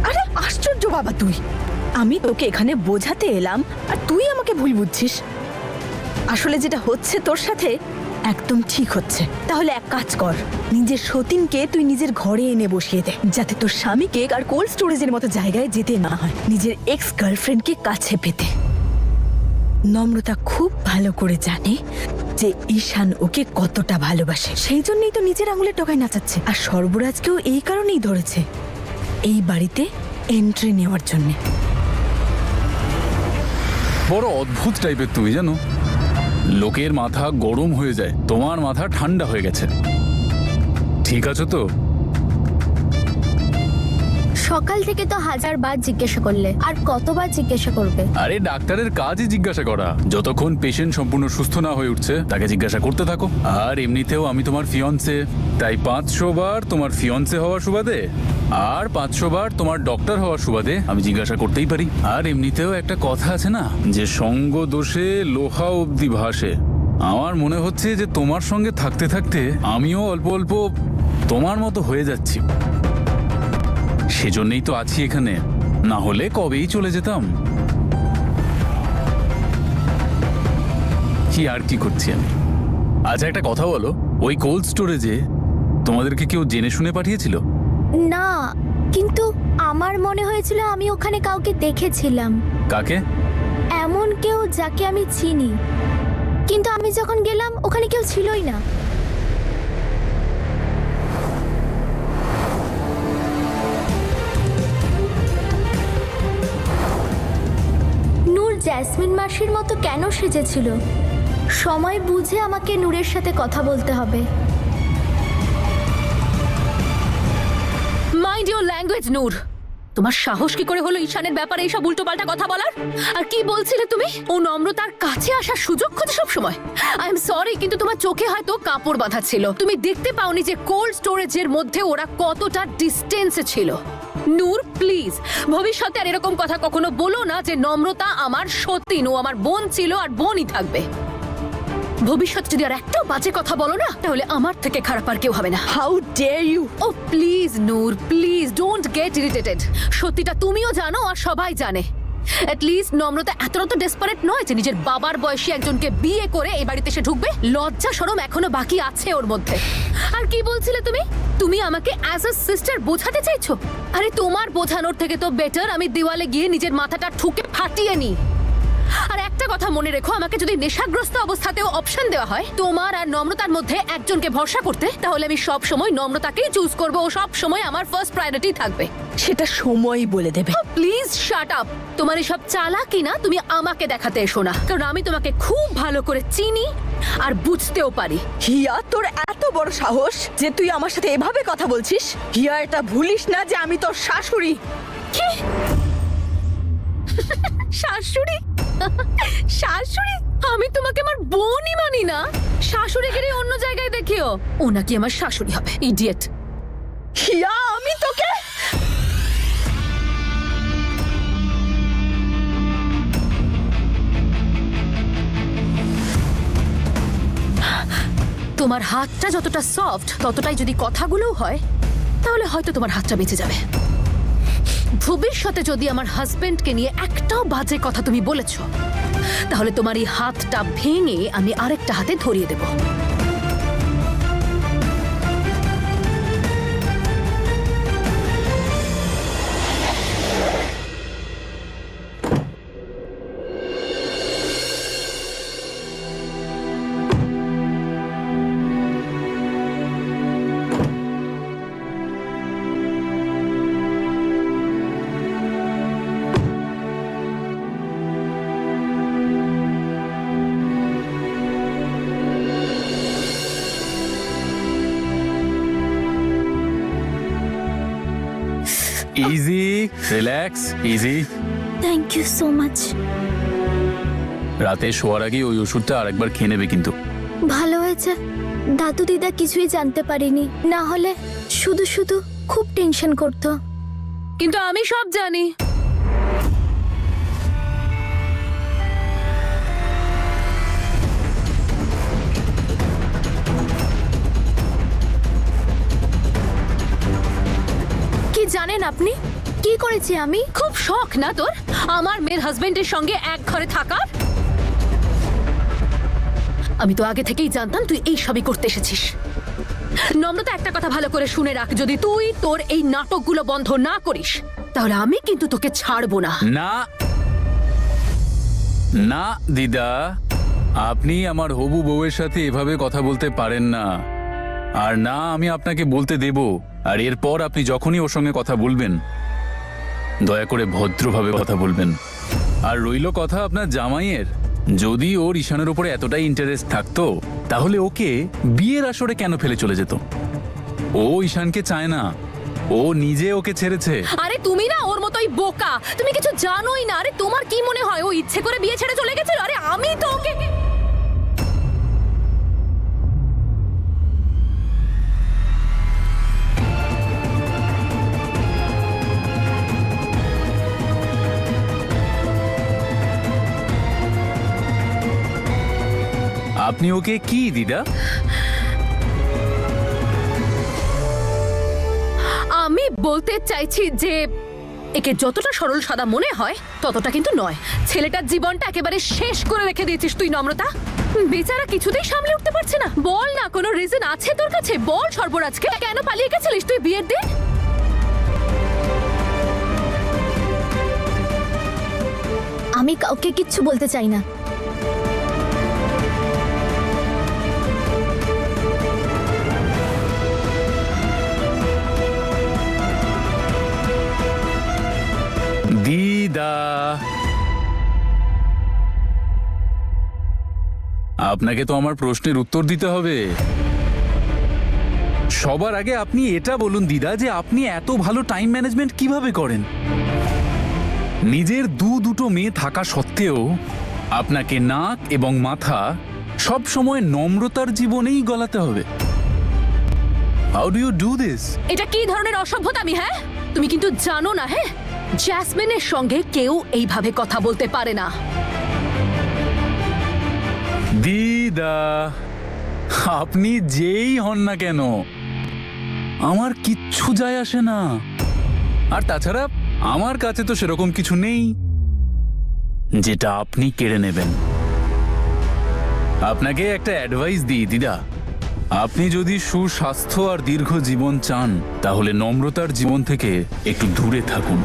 আরে আশ্চর্য বাবা তুই, আমি তোকে এখানে বোঝাতে এলাম আর তুই আমাকে ভুল বুঝছিস। আসলে যেটা হচ্ছে তোর সাথে একদম ঠিক হচ্ছে। তাহলে এক কাজ কর, নিজের সতীনকে তুই নিজের ঘরে এনে বসিয়ে দে, যাতে তোর স্বামীকে আর কোল্ড স্টোরেজের মতো জায়গায় যেতে না হয়, নিজের এক্স গার্লফ্রেন্ডকে কাছে পেতে। নম্রতা খুব ভালো করে জানে যে ঈশান ওকে কতটা ভালোবাসে, সেই জন্যই তো নিজের আঙুলে টোকায় নাচাচ্ছে। আর সর্বরাজকেও এই কারণেই ধরেছে, এই বাড়িতে এন্ট্রি নেওয়ার জন্য। বড় অদ্ভুত টাইপের তুমি, জানো, লোকের মাথা গরম হয়ে যায়, তোমার মাথা ঠান্ডা হয়ে গেছে। ঠিক আছে তো? সকাল থেকে তো 1000বার জিজ্ঞাসা করলে, আর কতবার জিজ্ঞাসা করবে? আরে ডাক্তারের কাজই জিজ্ঞাসা করা, যতক্ষণ পেশেন্ট সম্পূর্ণ সুস্থ না হয়ে উঠছে তাকে জিজ্ঞাসা করতে থাকো। আর এমনিতেও আমি তোমার ফিয়ন্সে, তাই 500 বার তোমার ফিয়ন্সে হওয়ার সুবাদে আর 500 বার তোমার ডক্টর হওয়ার সুবাদে আমি জিজ্ঞাসা করতেই পারি। আর এমনিতেও একটা কথা আছে না, যে সঙ্গ দোষে লোহা অবধি ভাসে। আমার মনে হচ্ছে যে তোমার সঙ্গে থাকতে থাকতে আমিও অল্প অল্প তোমার মতো হয়ে যাচ্ছি, সেজন্যই তো আছি এখানে, না হলে কবেই চলে যেতাম। কি আর কি করছি আমি? আচ্ছা একটা কথা বলো, ওই কোল্ড স্টোরেজে তোমাদেরকে কেউ জেনে শুনে পাঠিয়েছিল? না, কিন্তু আমার মনে হয়েছিল আমি ওখানে কাউকে দেখেছিলাম, কাকে? এমন কেউ যাকে আমি চিনি, কিন্তু আমি যখন গেলাম ওখানে কেউ ছিলই না। নূর জ্যাসমিন মাসির মতো কেন সেজেছিল? সময় বুঝে আমাকে নূরের সাথে কথা বলতে হবে। মাইন্ড ইওর ল্যাঙ্গুয়েজ নূর। তোমার সাহস কি করে হলো ঈশানের ব্যাপারে এইসব উল্টোপাল্টা কথা বলার? আর কি বলছিলে তুমি? ও নম্রতার কাছে আসার সুযোগ খোঁজে সব সময়। আই এম সরি, কিন্তু তোমার চোখে হয়তো কাপড় বাঁধা ছিল, তুমি দেখতে পাওনি যে কোল্ড স্টোরেজের মধ্যে ওরা কতটা ডিস্টেন্সে ছিল। নূর প্লিজ, ভবিষ্যতে আর এরকম কথা কখনো বলো না যে নম্রতা আমার সতীন, ও আমার বোন ছিল আর বোনই থাকবে। ভবিষ্যতে যদি আর একটাও বাজে কথা বলো না, তাহলে আমার থেকে খারাপ আর কেউ হবে না। How dare you! Oh please Noor, please don't get irritated. সত্যিটা তুমিও জানো আর সবাই জানে। এট লিস্ট নম্রতা এতটা তো ডেসপারেট নয় যে নিজের বাবার বয়সী একজনকে বিয়ে করে এই বাড়িতে এসে ঢুকবে। লজ্জা শরম এখনো বাকি আছে ওর মধ্যে। আর কি বলছিলে তুমি? তুমি আমাকে অ্যাজ আ সিস্টার বোঝাতে চাইছো? আরে তোমার বোঝানোর থেকে তো বেটার আমি দেওয়ালে গিয়ে নিজের মাথাটা ঠুকে ফাটিয়ে নিই। আর একটা কথা মনে রেখো, আমাকে যদি নেশাগ্রস্ত অবস্থাতেও অপশন দেওয়া হয় তোমার আর নম্রতার মধ্যে একজনকে ভরসা করতে, তাহলে আমি সব সময় নম্রতাকেই চুজ করব। ও সব সময় আমার ফার্স্ট প্রায়োরিটি থাকবে। সেটা সময়ই বলে দেবে। Please shut up. তোমার এসব চালাকি না তুমি আমাকে দেখাতে এসো না, কারণ আমি তোমাকে খুব ভালো করে চিনি আর বুঝতেও পারি। হিয়া, তোর এত বড় সাহস যে তুই আমার সাথে এভাবে কথা বলছিস? হিয়া, এটা ভুলিস না যে আমি তোর শাশুড়ি। কি? শাশুড়ি? শাশুড়ি? আমি তোমাকে আমার বোনই মানি না। শাশুড়ি গিয়ে অন্য জায়গায় দেখিও, ও নাকি আমার শাশুড়ি হবে। ইডিয়েট। হিয়া, আমি তোকে... তোমার হাতটা যতটা সফট ততটাই যদি কথাগুলোও হয়, তাহলে হয়তো তোমার হাতটা বেঁচে যাবে। ভবিষ্যতে যদি আমার হাজবেন্ডকে নিয়ে একটাও বাজে কথা তুমি বলেছো, তাহলে তোমার এই হাতটা ভেঙে আমি আরেকটা হাতে ধরিয়ে দেব। Easy, relax, easy. Thank you so much. রাতে শোয়ার আগে ওই ওষুধটা আরেকবার খেয়ে নেবে কিন্তু। ভালো হয়েছে দাদু দিদা কিছুই জানতে পারিনি, না হলে শুধু শুধু খুব টেনশন করতো। কিন্তু আমি সব জানি। কি জানেন আপনি কি করেছি আমি? খুব শখ না তোর আমার মেয়ের হাজবেন্ডের সঙ্গে এক ঘরে থাকার? আমি তো আগে থেকেই জানতাম তুই এই সবই করতে এসেছিস। নম্রতা, একটা কথা ভালো করে শুনে রাখ, যদি তুই তোর এই নাটকগুলো বন্ধ না করিস তাহলে আমি কিন্তু তোকে ছাড়বো না। না না দিদা, আপনি আমার হবু বউয়ের সাথে এভাবে কথা বলতে পারেন না। আর না আমি আপনাকে বলতে দেব। আর এরপর আপনি যখনই ওর সঙ্গে কথা বলবেন দয়া করে ভদ্রভাবে কথা বলবেন। আর রইল কথা আপনার জামাইয়ের, যদি ওর ঈশানের উপরে এতটাই ইন্টারেস্ট থাকতো তাহলে ওকে বিয়ের আসরে কেন ফেলে চলে যেত? ও ঈশানকে চায় না, ও নিজে ওকে ছেড়েছে। আরে তুমি না ওর মতোই বোকা, তুমি কিছু জানোই না। আরে তোমার কি মনে হয় ও ইচ্ছে করে বিয়ে ছেড়ে চলে গেছিল? আরে আমি তো ওকে আপনি ওকে কি দিদা? আমি বলতে চাইছি যে একে যতটা সরল সাদা মনে হয় ততটা কিন্তু নয়। ছেলেটার জীবনটা একেবারে শেষ করে রেখে দিয়েছিস তুই নম্রতা। বেচারা কিছুতেই সামলে উঠতে পারছে না। বল না, কোনো রিজন আছে তোর কাছে? বল সর্বরাজকে কেন পালিয়ে গেছিলিস তুই বিয়ের দিন? আমি কাউকে কিচ্ছু বলতে চাই না। দিদা, আপনাকে তো আমার প্রশ্নের উত্তর দিতে হবে। সবার আগে আপনি এটা বলুন দিদা যে আপনি এত ভালো টাইম ম্যানেজমেন্ট কিভাবে করেন? নিজের দুটো মেয়ে থাকা সত্ত্বেও আপনাকে নাক এবং মাথা সব সময় নম্রতার জীবনেই গলাতে হবে। How do you do this? এটা কি ধরনের অসভ্যতামি? হ্যাঁ, তুমি কিন্তু জানো না, হ্যাঁ, জ্যাসমিনের সঙ্গে কেউ এইভাবে কথা বলতে পারে না। দিদা, আপনি যেই হন না কেন আমার কিচ্ছু যায় আসে না। আর তাছাড়া আমার কাছে তো সেরকম কিছু নেই যেটা আপনি কেড়ে নেবেন। আপনাকে একটা অ্যাডভাইস দিই দিদা, আপনি যদি সুস্বাস্থ্য আর দীর্ঘ জীবন চান তাহলে নম্রতার জীবন থেকে একটু দূরে থাকুন।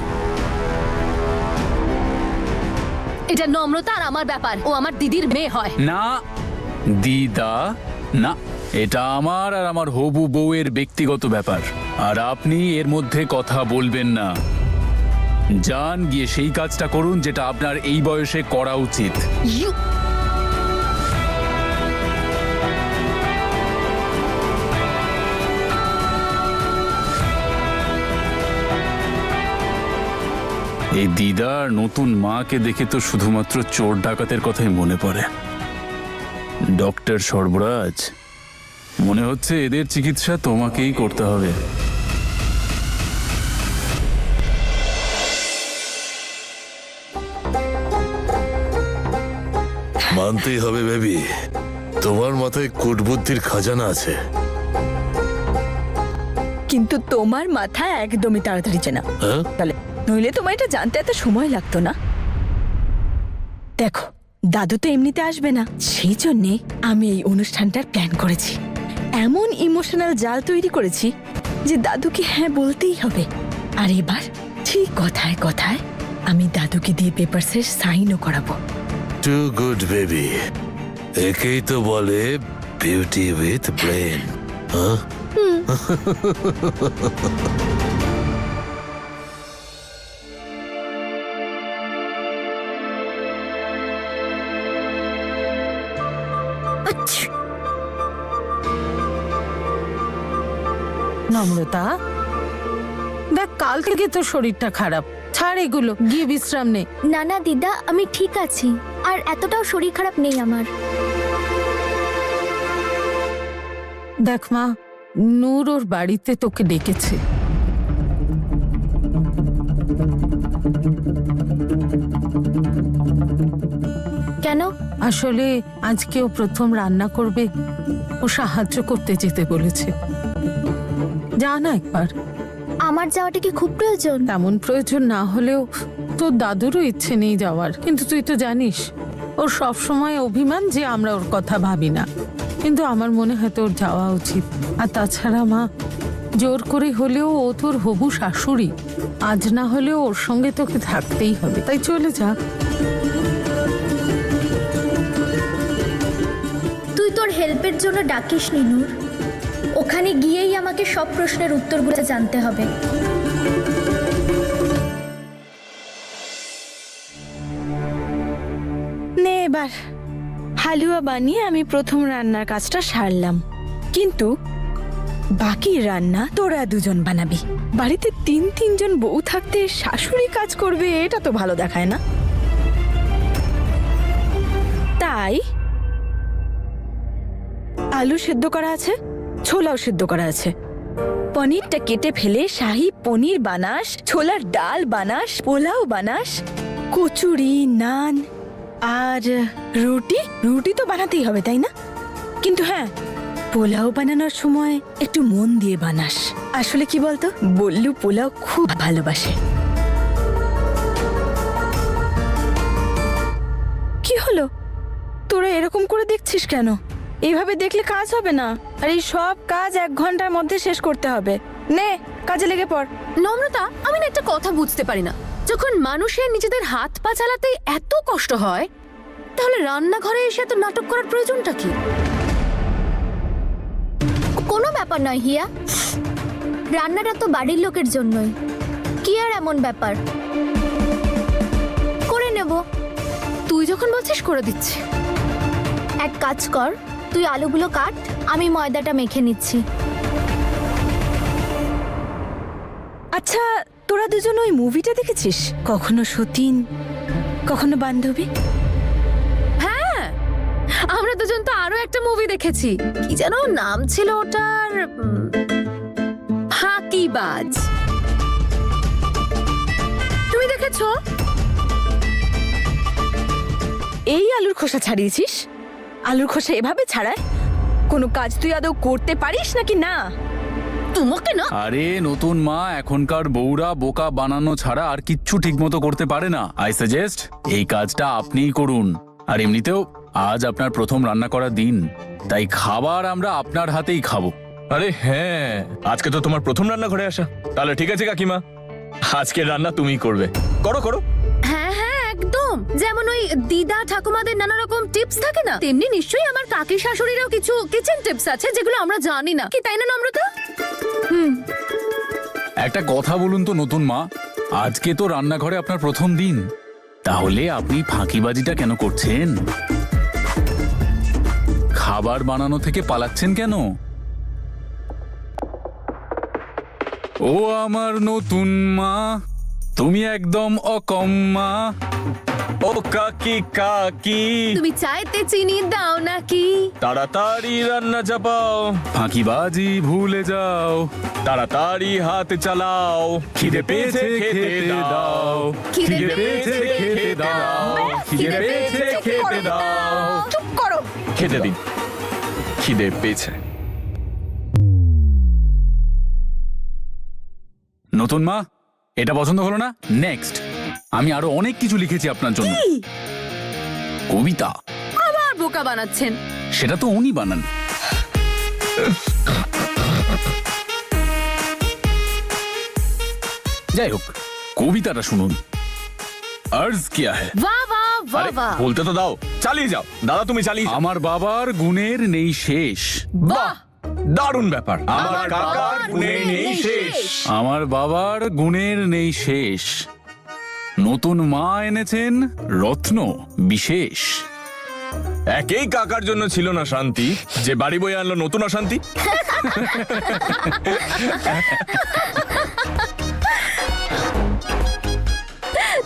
এটা নম্রতা আর আমার ব্যাপার, ও আমার দিদির মেয়ে হয়। না দিদা, না, এটা আমার আর আমার হবু বউয়ের ব্যক্তিগত ব্যাপার, আর আপনি এর মধ্যে কথা বলবেন না। যান গিয়ে সেই কাজটা করুন যেটা আপনার এই বয়সে করা উচিত। এই দিদার নতুন মাকে দেখে তো শুধুমাত্র চোর ডাকাতের কথাই মনে পড়ে। ডক্টর সর্বরাজ, মনে হচ্ছে এদের চিকিৎসা তোমাকেই করতে হবে। মানতেই হবে বেবি, তোমার মাথায় কূটবুদ্ধির খাজানা আছে। কিন্তু তোমার মাথা একদমই তাড়াতাড়ি চেনা। হ্যাঁ? তাহলে নইলে তোমার এটা জানতে এত সময় লাগতো না। দেখো, দাদু তো এমনিতে আসবে না, সেই জন্যে আমি এই অনুষ্ঠানটার প্ল্যান করেছি। এমন ইমোশনাল জাল তৈরি করেছি যে দাদুকে হ্যাঁ বলতেই হবে। আর এবার ঠিক কথায় কথায় আমি দাদুকে দিয়ে পেপারসের সাইনও করাবো। টু গুড বেবি, একেই তো বলে বিউটি উইথ ব্রেন। আচ্ছা, নম্রতা, দেখ কাল থেকে তোর শরীরটা খারাপ, ছাড় এগুলো, গিয়ে বিশ্রাম নে। না না দিদা, আমি ঠিক আছি, আর এতটাও শরীর খারাপ নেই আমার। দেখ মা, নূর ওর বাড়িতে তোকে ডেকেছে। কেন? আসলে আজকে ও প্রথম রান্না করবে, ও সাহায্য করতে যেতে বলেছে। যা না একবার। আমার যাওয়াটা কি খুব প্রয়োজন? তেমন প্রয়োজন না হলেও তোর দাদুরও ইচ্ছে নেই যাওয়ার, কিন্তু তুই তো জানিস ওর সব সময় অভিমান যে আমরা ওর কথা ভাবি না। কিন্তু আমার মনে হয় তোর যাওয়া উচিত। আর তাছাড়া মা, জোর করে হলেও ও তোর হবু শাশুড়ি, আজ না হলেও ওর সঙ্গে তোকে থাকতেই হবে, তাই চলে যা। তুই তোর হেল্পের জন্য ডাকিস নি নূর, ওখানে গিয়েই আমাকে সব প্রশ্নের উত্তরগুলো জানতে হবে। নে এবার, হালুয়া বানিয়ে আমি প্রথম রান্নার কাজটা সারলাম, কিন্তু বাকি রান্না তোরা দুজন বানাবি। বাড়িতে তিনজন বউ থাকতে শাশুড়ি কাজ করবে, এটা তো ভালো দেখায় না। তাই আলু সেদ্ধ করা আছে, ছোলাও সেদ্ধ করা আছে, পনিরটা কেটে ফেলে শাহী পনির বানাস, ছোলার ডাল বানাস, পোলাও বানাস, কচুরি, নান আর রুটি তো বানাতেই হবে, তাই না? কিন্তু হ্যাঁ, পোলাও বানানোর সময় একটু মন দিয়ে বানাস। আসলে কি বলতো, বল্লু পোলাও খুব ভালোবাসে। কি হলো, তোরা এরকম করে দেখছিস কেন? এইভাবে দেখলে কাজ হবে না, আর এই সব কাজ 1 ঘন্টার মধ্যে শেষ করতে হবে। নে, কাজে লেগে পড়। নম্রতা, আমি না একটা কথা বুঝতে পারি না, যখন মানুষের নিজেদের হাত পা চালাতে এত কষ্ট হয়, তাহলে রান্নাঘরে এসে এত নাটক করার প্রয়োজনটা কি? কোনো ব্যাপার নয় হিয়া, রান্নাটা তো বাড়ির লোকের জন্যই, কি আর এমন ব্যাপার, করে নেব। তুই যখন বলছিস করে দিচ্ছি। এক কাজ কর, তুই আলুগুলো কাট, আমি ময়দাটা মেখে নিচ্ছি। আচ্ছা, তোরা দুজন ওই মুভিটা দেখেছিস? কখনো সতীন, কখনো বান্ধবী। হ্যাঁ, আমরা দুজন তো আরো একটা মুভি দেখেছি, কি যেন নাম ছিল ওটার, ফাঁকিবাজ। তুমি দেখেছো? এই আলুর খোসা ছাড়িয়েছিস? আলুর খোসা এভাবে ছাড়ায়? কোনো কাজ তুই আদৌ করতে পারিস নাকি না? তোমাকে না। আরে নতুন মা, এখনকার বউরা বোকা বানানো ছাড়া আর কিচ্ছু ঠিকমতো করতে পারে না। আই সাজেস্ট এই কাজটা আপনিই করুন। আর এমনিতেও আজ আপনার প্রথম রান্না করার দিন, তাই খাবার আমরা আপনার হাতেই খাবো। আরে হ্যাঁ, আজকে তো তোমার প্রথম রান্নাঘরে আসা, তাহলে ঠিক আছে কাকিমা, আজকের রান্না তুমিই করবে। করো করো। হ্যাঁ হ্যাঁ, একদম। যেমন ওই দিদা ঠাকুমাদের নানা রকম টিপস থাকে না, তেমনি নিশ্চয়ই আমার কাকি শাশুড়িরও কিছু কিচেন টিপস আছে যেগুলো আমরা জানি না, কি তাই না নম্রতা? একটা কথা বলুন তো নতুন মা, আজকে তো রান্নাঘরে আপনার প্রথম দিন, তাহলে আপনি ফাঁকিবাজিটা কেন করছেন? খাবার বানানো থেকে পালাচ্ছেন কেন? ও আমার নতুন মা, তুমি একদম অকম্মা। ও কাকি কাকি, তুমি চাইতে চিনি দাও নাকি? তাড়াতাড়ি রান্না চাপাও, ফাঁকিবাজি ভুলে যাও, তাড়াতাড়ি হাত চালাও, খিদে পেয়েছে খেতে দাও, খিদে পেয়েছে খেতে দাও, খিদে পেয়েছে খেতে দাও। চুপ করো। খেতে দিন, খিদে পেয়েছে। নতুন মা এটা পছন্দ হলো না? নেক্সট। আমি আরো অনেক কিছু লিখেছি আপনার জন্য। কবিতা। আবার বোকা বানাচ্ছেন। সেটা তো উনি বানান। যাই হোক, কবিতাটা শুনুন। अर्ज क्या है? বাহ বাহ বাহ আরে, বাহ বলতে তো দাও, চালিয়ে যাও দাদা, তুমি চালিয়ে যাও। আমার বাবার গুণের নেই শেষ। বাহ দারুণ ব্যাপার। আমার কাকার গুণে নেই শেষ। আমার বাবার গুণের নেই শেষ। নতুন মা এনেছেন রত্ন বিশেষ। একেই কাকার জন্য ছিল না শান্তি, যে বাড়ি বয়ে আনলো নতুন অশান্তি।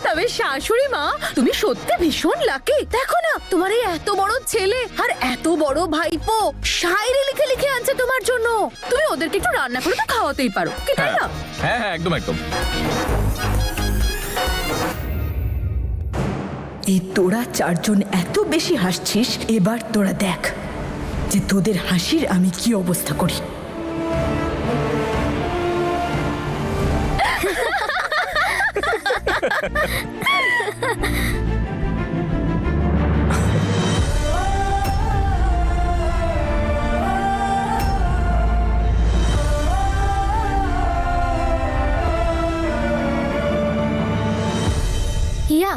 তবে শাশুড়ি মা, তুমি সত্যি ভীষণ লাকি। দেখো না, তোমার এই এত বড় ছেলে আর এত বড় ভাইপো শায়রি লিখে লিখে আনছে তোমার জন্য। তুমি ওদেরকে একটু রান্না করে তো খাওয়াতেই পারো, কি তাই না? হ্যাঁ হ্যাঁ, একদম একদম। এই তোরা চারজন এত বেশি হাসছিস, এবার তোরা দেখ যে তোদের হাসির আমি কি অবস্থা করি। হিয়া,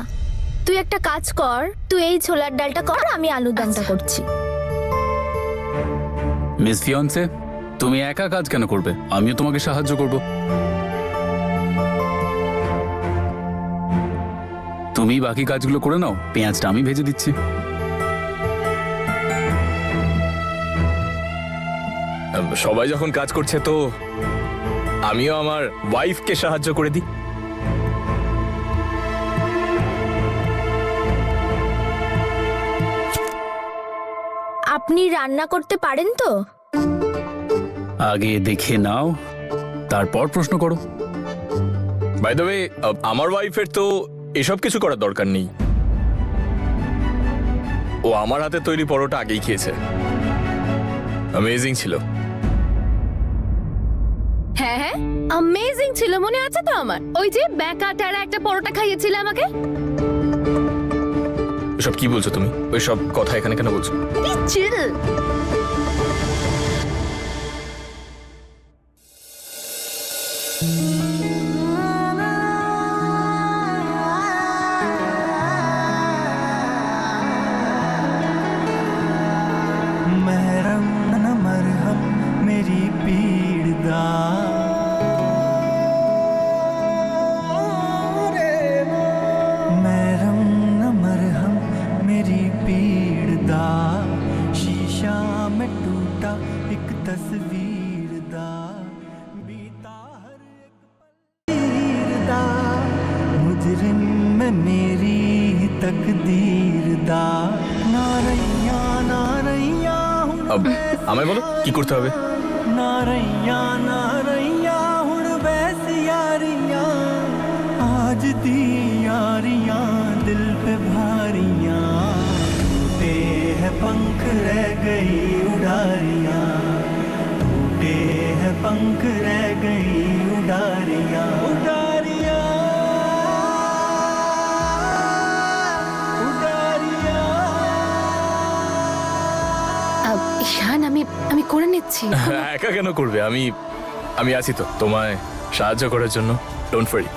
তুই একটা কাজ কর, তুই এই ছোলার ডালটা কর, আমি আলুর দমটা করছি। মিস ফিয়ন্সে, তুমি একা কাজ কেন করবে? আমিও তোমাকে সাহায্য করব। তুমি বাকি কাজগুলো করে নাও, পেঁয়াজটা আমি ভেজে দিচ্ছি। সবাই যখন কাজ করছে তো আমিও আমার ওয়াইফকে সাহায্য করে দিই। আপনি রান্না করতে পারেন তো? আগে দেখে নাও, তারপর প্রশ্ন করো। বাই দ্য ওয়ে, আমার ওয়াইফের তো এসব কিছু করার দরকার নেই। ও আমার হাতে তৈরি পরোটা আগেই খেয়েছে, অ্যামেজিং ছিল। হ্যাঁ হ্যাঁ, অ্যামেজিং ছিল, মনে আছে তো আমার? ওই যে ব্যাকা টেরা একটা পরোটা খাইয়েছিলে আমাকে। এসব কি বলছো তুমি? ওই সব কথা এখানে কেন বলছো? চিল। महरम न मरहम मेरी पीड़ दा महरम न मरहम मेरी पीड़ दा शीशा में टूटा एक तस्वीर दा बीता हर एक पल दा मुजरिम में मेरी तकदीर दा नारैया नारैया আমায় বলো কি করতে হবে। नारैया नारैया हुण बैस यारियां आज दी यारियां दिल पे भारियां टूटे हैं पंख रह गई उड़ारियां टूटे हैं पंख रह गई उड़ारियां उड़ारियां उड़ारियां ঈশান, আমি করে নিচ্ছি। একা কেন করবে? আমি আছি তো তোমায় সাহায্য করার জন্য। Don't worry.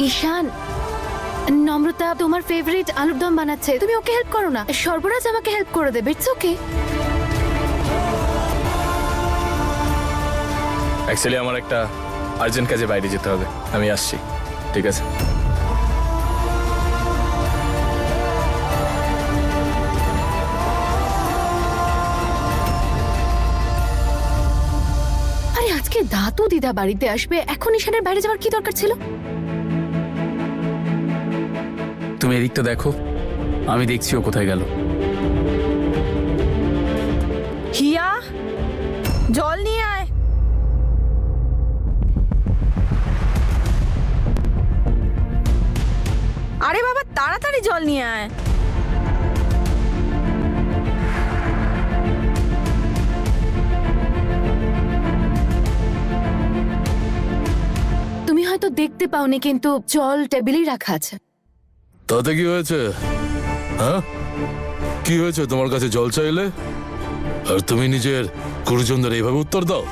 ঈশান, নম্রতা তোমার ফেভারিট আলুর দম বানাচ্ছে, তুমি ওকে হেল্প করো না। সর্বরাজ আমাকে হেল্প করে দেবে, ইটস ওকে। অ্যাকচুয়ালি আমার একটা আর্জেন্ট কাজে বাইরে যেতে হবে, আমি আসছি। ঠিক আছে। আরে আজকে দাদু দিদা বাড়িতে আসবে, এখন ঈশানের বাইরে যাওয়ার কি দরকার ছিল? তুমি এদিকটা দেখো, আমি দেখছি ও কোথায় গেল। হিয়া, জল নিয়ে আয়। আরে বাবা তাড়াতাড়ি জল নিয়ে আয়। তুমি হয়তো দেখতে পাওনি কিন্তু জল টেবিলেই রাখা আছে। তাতে কি হয়েছে? হ্যাঁ, কি হয়েছে তোমার কাছে জল চাইলে আর তুমি নিজের গুরুজনদের এইভাবে উত্তর দাও?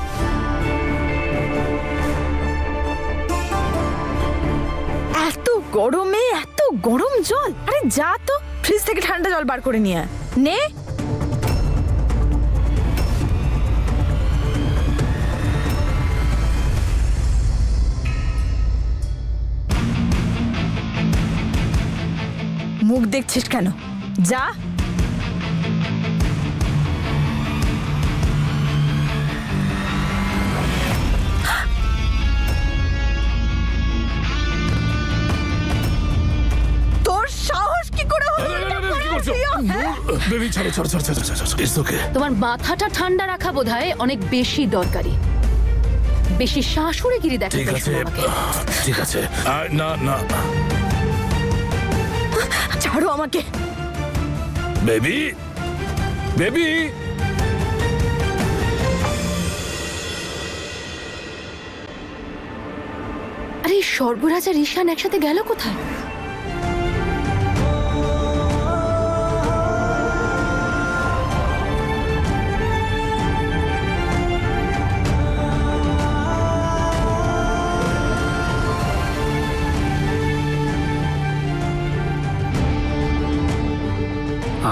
এত গরমে এত গরম জল, আরে যা তো ফ্রিজ থেকে ঠান্ডা জল বার করে নিয়ে আয়। নে। মুখ দেখছিস কেন? যা। তোর সাহস কি করে হলো? কি করছো? বেবি ছাড়ো ছাড়ো ছাড়ো ছাড়ো ছাড়ো। It's okay. তোমার মাথাটা ঠান্ডা রাখা বোধহয় অনেক বেশি দরকারি। বেশি শাশুড়িগিরি দেখাতে ঠিক আছে, শোনো আমাকে। ঠিক আছে। না না ছাড়ো আমাকে। Baby, baby. আরে সর্বরাজ আর ঈশান একসাথে গেল কোথায়?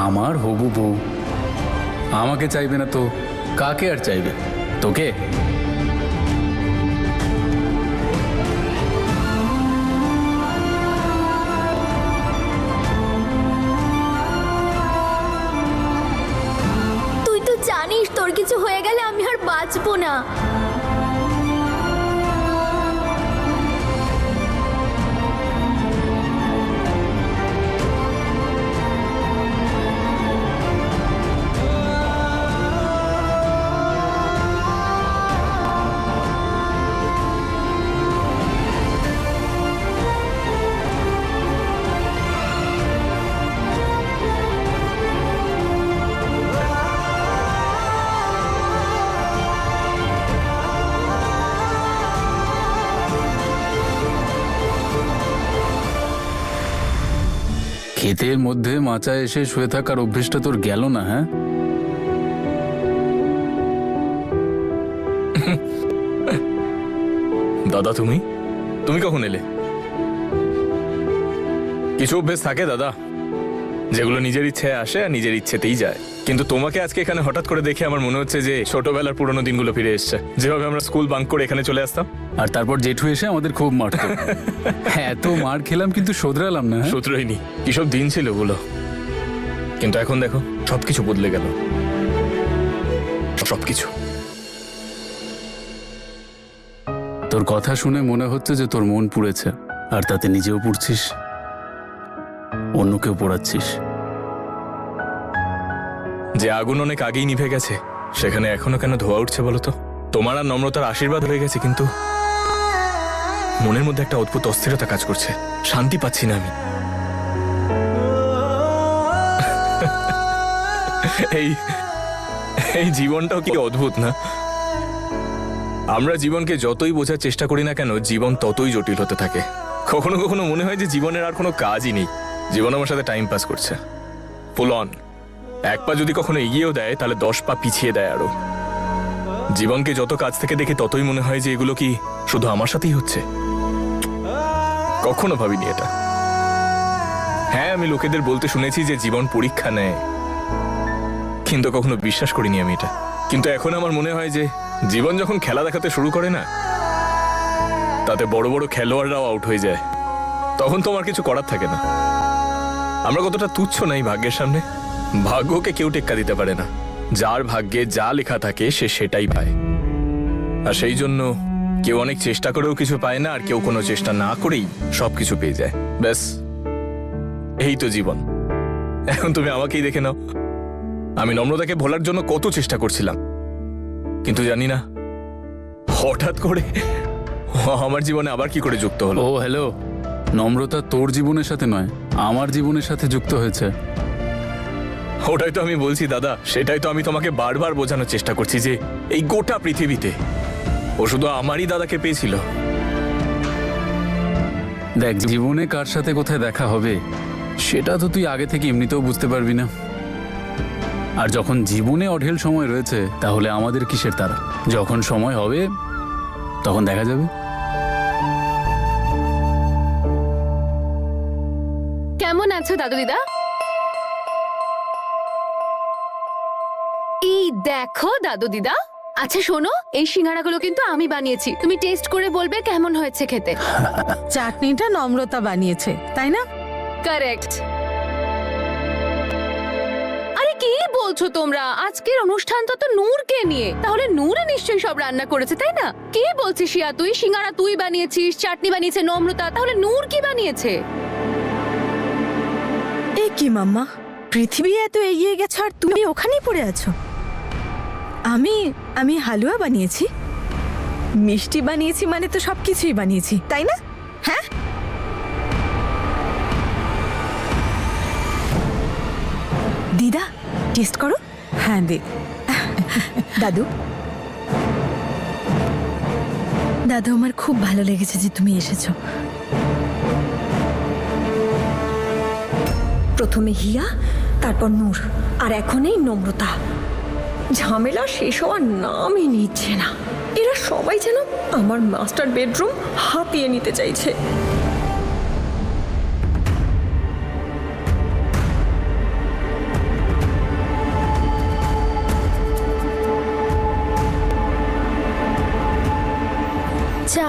আমার হবু বউ আমাকে চাইবে না তো কাকে আর চাইবে? তোকে? তুই তো জানিস তোর কিছু হয়ে গেলে আমি আর বাঁচবো না। ক্ষেতের মধ্যে মাচা এসে শুয়ে থাকার অভ্যেসটা তোর গেল না? হ্যাঁ, দাদা তুমি তুমি কখন এলে? কিছু অভ্যেস থাকে দাদা যেগুলো নিজের ইচ্ছে আসে আর নিজের ইচ্ছেতেই যায়, কিন্তু তোমাকে আজকে এখানে হঠাৎ করে দেখে আমার মনে হচ্ছে যে ছোটবেলার পুরোনো দিনগুলো ফিরে এসছে, যেভাবে আমরা স্কুল বাঙ্ক করে এখানে চলে আসতাম। আর তারপর জেঠু এসে আমাদের খুব মারতো। এত মার খেলাম কিন্তু শোধরালাম না। হ্যাঁ? সূত্রহীনি কিসব দিন ছিল ওগুলো, কিন্তু এখন দেখো সবকিছু বদলে গেল, সবকিছু। তোর কথা শুনে মনে হচ্ছে যে তোর মন পুড়েছে, আর তাতে নিজেও পুড়ছিস, অন্যকেও পোড়াচ্ছিস। যে আগুন অনেক আগেই নিভে গেছে সেখানে এখনো কেন ধোয়া উঠছে বলো তো? তোমার আর নম্রতার আশীর্বাদ হয়ে গেছে, কিন্তু মনের মধ্যে একটা অদ্ভুত অস্থিরতা কাজ করছে, শান্তি পাচ্ছি না আমি। এই এই জীবনটাও কি অদ্ভুত না? আমরা জীবনকে যতই বোঝার চেষ্টা করি না কেন জীবন ততই জটিল হতে থাকে। কখনো কখনো মনে হয় যে জীবনের আর কোনো কাজই নেই, জীবন আমার সাথে টাইম পাস করছে। ফুল অন, এক পা যদি কখনো এগিয়েও দেয় তাহলে 10 পা পিছিয়ে দেয় আরো। জীবনকে যত কাছ থেকে দেখি ততই মনে হয় যে এগুলো কি শুধু আমার সাথেই হচ্ছে। কখনো ভাবিনি এটা। হ্যাঁ, আমি লোকেদের বলতে শুনেছি যে জীবন পরীক্ষা নেয়, কিন্তু কখনো বিশ্বাস করিনি আমি এটা। কিন্তু এখন আমার মনে হয় যে জীবন যখন খেলা দেখাতে শুরু করে না, তাতে বড় বড় খেলোয়াড়রাও আউট হয়ে যায়, তখন তোমার কিছু করার থাকে না। আমরা কতটা তুচ্ছ নাই ভাগ্যের সামনে। ভাগ্যকে কেউ টেক্কা দিতে পারে না, যার ভাগ্যে যা লেখা থাকে সে সেটাই পায়। আর সেই জন্য কেউ অনেক চেষ্টা করেও কিছু পায় না, আর কেউ কোনো চেষ্টা না করেই সবকিছু পেয়ে যায়। ব্যাস এই তো জীবন। এখন তুমি আমাকেই দেখে নাও, আমি নম্রতাকে ভোলার জন্য কত চেষ্টা করছিলাম, কিন্তু জানি না হঠাৎ করে ও আমার জীবনে আবার কি করে যুক্ত হলো। ও হ্যালো, নম্রতা তোর জীবনের সাথে নয়, আমার জীবনের সাথে যুক্ত হয়েছে। ওটাই তো আমি বলছি দাদা, সেটাই তো আমি তোমাকে বারবার বোঝানোর চেষ্টা করছি যে এই গোটা পৃথিবীতে ও শুধু আমারই দাদাকে পেয়েছিল। দেখ, জীবনে কার সাথে কোথায় দেখা হবে সেটা তো তুই আগে থেকে এমনিতেও বুঝতে পারবি না। আর যখন জীবনে অঢেল সময় রয়েছে তাহলে আমাদের কিসের তারা? যখন সময় হবে তখন দেখা যাবে। কেমন আছো দাদু দিদা? এই দেখো দাদু দিদা, আচ্ছা শোনো, এই সিঙ্গারাগুলো কিন্তু আমি বানিয়েছি, তুমি টেস্ট করে বলবে কেমন হয়েছে খেতে। চাটনিটা নম্রতা বানিয়েছে, তাই না? কারেক্ট। আরে কি বলছো তোমরা? আজকের অনুষ্ঠানটা তো নূরকে নিয়ে, তাহলে নূরে নিশ্চয়ই সব রান্না করেছে, তাই না? কি বলছিস শিয়া তুই? সিঙ্গারা তুই বানিয়েছিস, চাটনি বানিয়েছে নম্রতা, তাহলে নূর কি বানিয়েছে? এ কি মাম্মা, পৃথিবী এত এগিয়ে গেছে আর তুমি ওখানেই পড়ে আছো। আমি হালুয়া বানিয়েছি, মিষ্টি বানিয়েছি, মানে তো সবকিছুই বানিয়েছি, তাই না? হ্যাঁ, দিদা টেস্ট করো। হ্যাঁ দে। দাদু, দাদু আমার খুব ভালো লেগেছে যে তুমি এসেছো। প্রথমে হিয়া, তারপর নূর, আর এখন এই নম্রতা। ঝামেলা শেষ হওয়ার নামই নিচ্ছে না। এরা সবাই যেন আমার মাস্টার বেডরুম হাতিয়ে নিতে চাইছে। চা।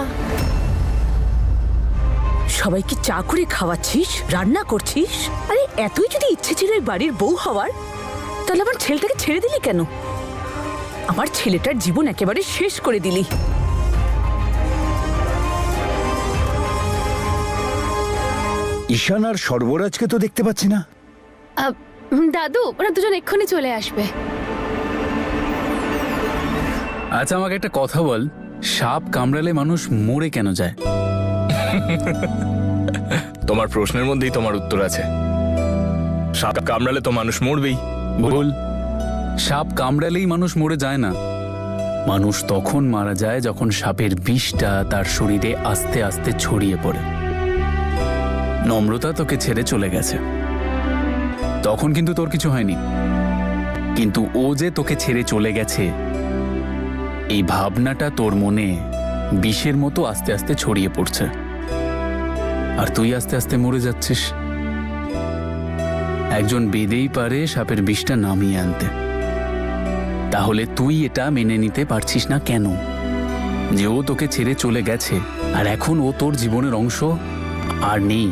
সবাইকে চা করে খাওয়াচ্ছিস, রান্না করছিস? আরে এতই যদি ইচ্ছে ছিল এই বাড়ির বউ হওয়ার, তাহলে আমার ছেলেটাকে ছেড়ে দিলি কেন? আমার ছেলেটার জীবন একেবারে শেষ করে দিলি। ঈশান আর সর্বরাজকে তো দেখতে পাচ্ছি না। দাদু, ওরা দুজন এক্ষুনি চলে আসবে। আচ্ছা আমাকে একটা কথা বল, সাপ কামড়ালে মানুষ মরে কেন যায়? তোমার প্রশ্নের মধ্যেই তোমার উত্তর আছে। সাপ কামড়ালে তো মানুষ মরবেই। ভুল। সাপ কামড়ালেই মানুষ মরে যায় না। মানুষ তখন মারা যায় যখন সাপের বিষটা তার শরীরে আস্তে আস্তে ছড়িয়ে পড়ে। নম্রতা তোকে ছেড়ে চলে গেছে, তখন কিন্তু তোর কিছু হয়নি, কিন্তু ও যে তোকে ছেড়ে চলে গেছে এই ভাবনাটা তোর মনে বিষের মতো আস্তে আস্তে ছড়িয়ে পড়ছে, আর তুই আস্তে আস্তে মরে যাচ্ছিস। একজন বেদেই পারে সাপের বিষটা নামিয়ে আনতে, তাহলে তুই এটা মেনে নিতে পারছিস না কেন যে ও তোকে ছেড়ে চলে গেছে আর এখন ও তোর জীবনের অংশ আর নেই?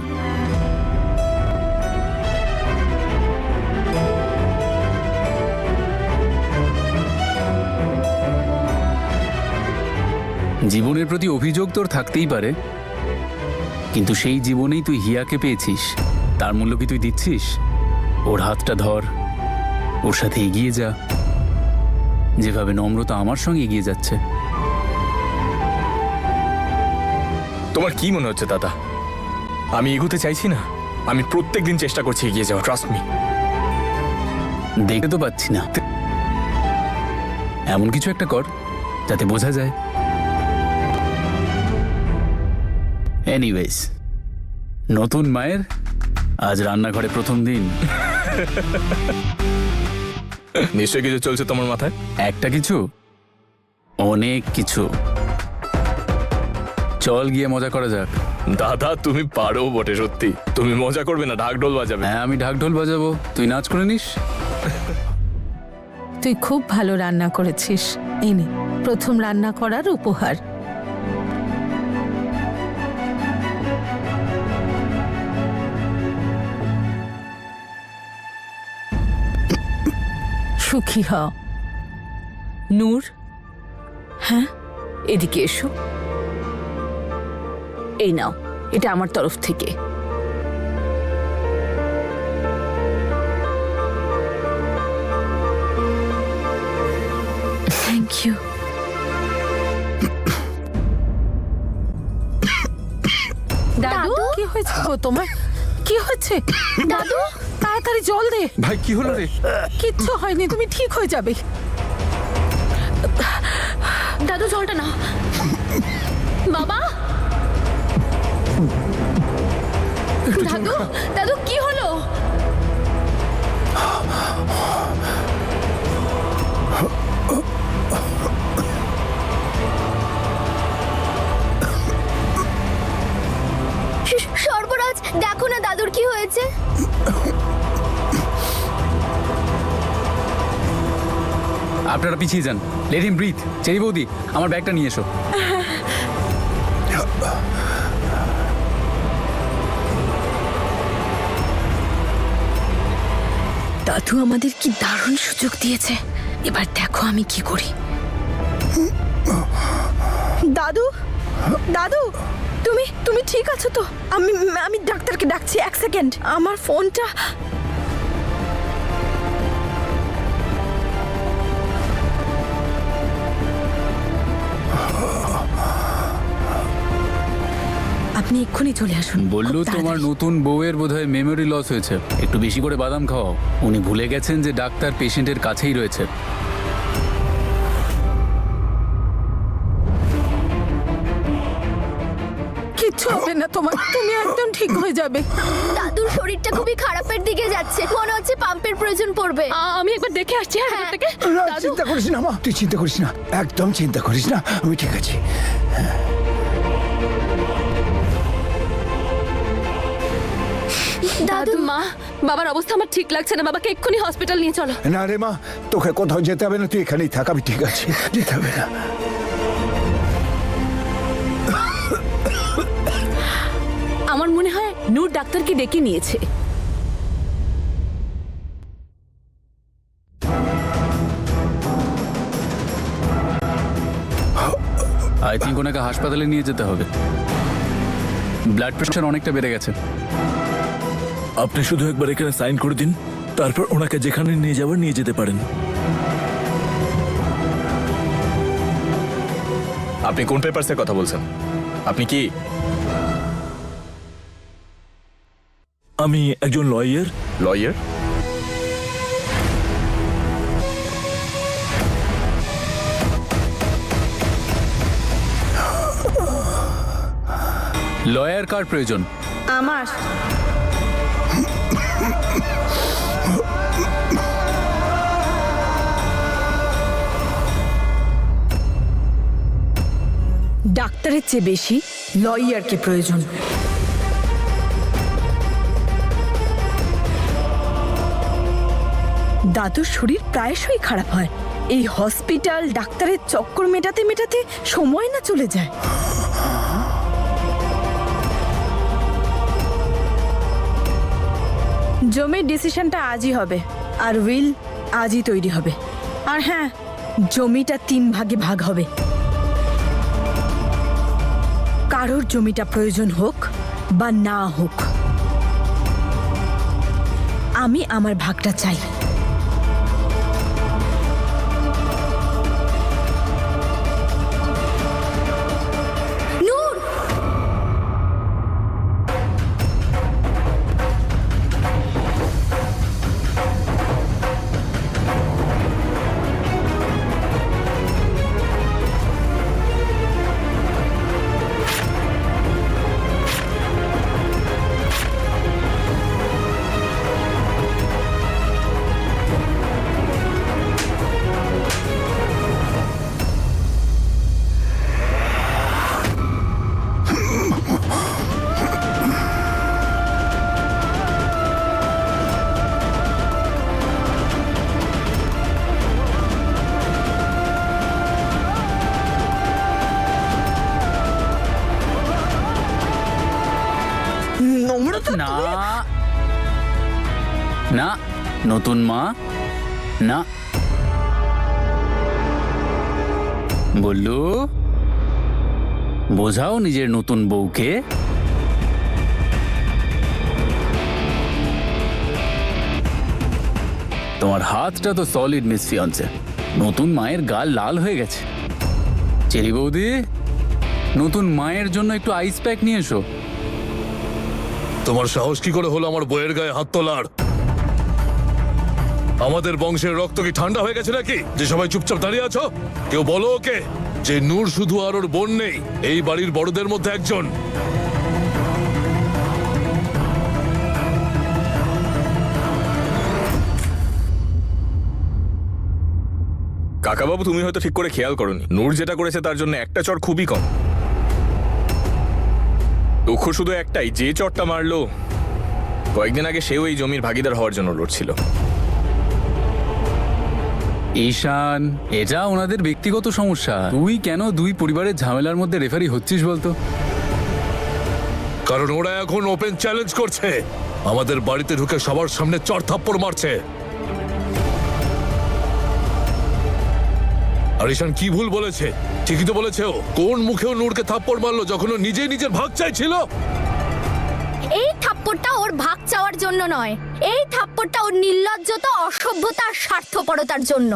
জীবনের প্রতি অভিযোগ তোর থাকতেই পারে, কিন্তু সেই জীবনেই তুই হিয়াকে পেয়েছিস, তার মূল্য কি তুই দিচ্ছিস? ওর হাতটা ধর, ওর সাথে এগিয়ে যা, যেভাবে নম্রতা আমার সঙ্গে এগিয়ে যাচ্ছে। তোমার কি মনে হচ্ছে দাদা, আমি এগোতে চাইছি না? আমি প্রত্যেকদিন চেষ্টা করছি এগিয়ে যাওয়া, ট্রাস্ট মি। দেখতে তো পাচ্ছি না, এমন কিছু একটা কর যাতে বোঝা যায়। এনিওয়েজ, নতুন মায়ের আজ রান্নাঘরে প্রথম দিন। নিশ্চয়ই কিছু চলছে তোমার মাথায়। একটা কিছু, অনেক কিছু। চল গিয়ে মজা করা যাক। দাদা তুমি পারো বটে, সত্যি। তুমি মজা করবে না, ঢাকঢোল বাজাবে। হ্যাঁ আমি ঢাকঢোল বাজাবো, তুই নাচ করে নিস। তুই খুব ভালো রান্না করেছিস, এই নে প্রথম রান্না করার উপহার। সুখী হ। নূর, হ্যাঁ, এদিকে এসো। এই নাও, এটা আমার তরফ থেকে। Thank you. দাদু, কি হয়েছে? তোমার? কি হচ্ছে? দাদু তাড়াতাড়ি জল দে। ভাই কি হলো রে? কিচ্ছু হয়নি, তুমি ঠিক হয়ে যাবে। দাদু জলটা না। বাবা, দাদু দাদু কি হলো? সর্বরাজ, দেখো না দাদুর কি হয়েছে। আপনারা পিছিয়ে যান, লেট হিম ব্রিথ। চেরি বৌদি, আমার ব্যাগটা নিয়ে এসো। দাদু আমাদের কি দারুণ সুযোগ দিয়েছে, এবার দেখো আমি কি করি। দাদু, দাদু, তুমি তুমি ঠিক আছো তো? আমি আমি ডাক্তারকে ডাকছি, এক সেকেন্ড। আমার ফোনটা। আপনি এক্ষুনি চলে আসুন। বললু, খুব তোমার তাড়াতাড়ি। নতুন বউয়ের বোধহয় মেমোরি লস হয়েছে। একটু বেশি করে বাদাম খাওয়াও। উনি ভুলে গেছেন যে ডাক্তার পেশেন্টের কাছেই রয়েছে। কিচ্ছু হবে না তোমার, তুমি একদম ঠিক হয়ে যাবে। দাদুর শরীরটা খুবই খারাপের দিকে যাচ্ছে, মনে হচ্ছে পাম্পের প্রয়োজন পড়বে। আমি একবার দেখে আসছি। হ্যাঁ, ডাক্তারটাকে। দাদু, চিন্তা করিস না মা, তুই চিন্তা করিস না, একদম চিন্তা করিস না, আমি ঠিক আছি। দাদু, মা, বাবার অবস্থা আমার ঠিক লাগছে না। বাবাকে এক্ষুনি হসপিটাল নিয়ে চলো। না রে মা, তোকে কোথাও যেতে হবে না, তুই এখানেই থাক, আমি ঠিক আছি, যেতে হবে না। আমার মনে হয় নূর ডাক্তারকে ডেকে নিয়েছে। আই থিঙ্ক ওনাকে হাসপাতালে নিয়ে যেতে হবে। ব্লাড প্রেশার অনেকটা বেড়ে গেছে। আপনি শুধু একবার এখানে সাইন করে দিন, তারপর ওনাকে যেখানে নিয়ে যাবার নিয়ে যেতে পারেন। আপনি কোন পেপারসের কথা বলছেন? আপনি কি? আমি একজন লয়ার। লয়ার? লয়ার কার প্রয়োজন? আমার ডাক্তারের চেয়ে বেশি লয়ারকে প্রয়োজন। দাদুর শরীর প্রায়শই খারাপ হয়, এই হসপিটাল ডাক্তারের চক্কর মেটাতে মেটাতে সময় না চলে যায়। জমির ডিসিশনটা আজই হবে, আর উইল আজই তৈরি হবে। আর হ্যাঁ, জমিটা 3 ভাগে ভাগ হবে। কারোর জমিটা প্রয়োজন হোক বা না হোক, আমি আমার ভাগটা চাই। নূর, না না, নতুন মা না। বললু, বোঝাও নিজের নতুন বউকে। তোমার হাতটা তো সলিড মিস ফিয়ান্সে, নতুন মায়ের গাল লাল হয়ে গেছে। চেরি বৌদি, নতুন মায়ের জন্য একটু আইস প্যাক নিয়ে এসো। তোমার সাহস কি করে হলো আমার বইয়ের গায়ে হাত তোলার? আমাদের বংশের রক্ত কি ঠান্ডা হয়ে গেছে নাকি যে সবাই চুপচাপ দাঁড়িয়ে আছো? কেউ বলো ওকে যে নূর শুধু আর ওর বোন নেই, এই বাড়ির বড়দের মধ্যে একজন। কাকাবাবু, তুমি হয়তো ঠিক করে খেয়াল করোনি, নূর যেটা করেছে তার জন্য একটা চড় খুবই কম। দুঃখ শুধু একটাই, যে চড়টা মারলো কয়েকদিন আগে সেও এই জমির ভাগিদার হওয়ার জন্য লড়ছিল। ঈশান, এটা ওনাদের ব্যক্তিগত সমস্যা। তুই কেন দুই পরিবারের ঝামেলার মধ্যে রেফারি হচ্ছিস বলতো? কারণ ওরা এখন ওপেন চ্যালেঞ্জ করছে, আমাদের বাড়িতে ঢুকে সবার সামনে চড় থাপ্পড় মারছে। আর ঈশান কি ভুল বলেছে? ঠিকই তো বলেছে। ও কোন মুখেও নূরকে থাপ্পড় মারলো যখন ও নিজেই নিজের ভাগ চাইছিল? এই থাপ্পড়টা ওর ভাগ চাওয়ার জন্য নয়, এই থাপ্পড়টা ওর নির্লজ্জতা, অসভ্যতা আর স্বার্থপরতার জন্য।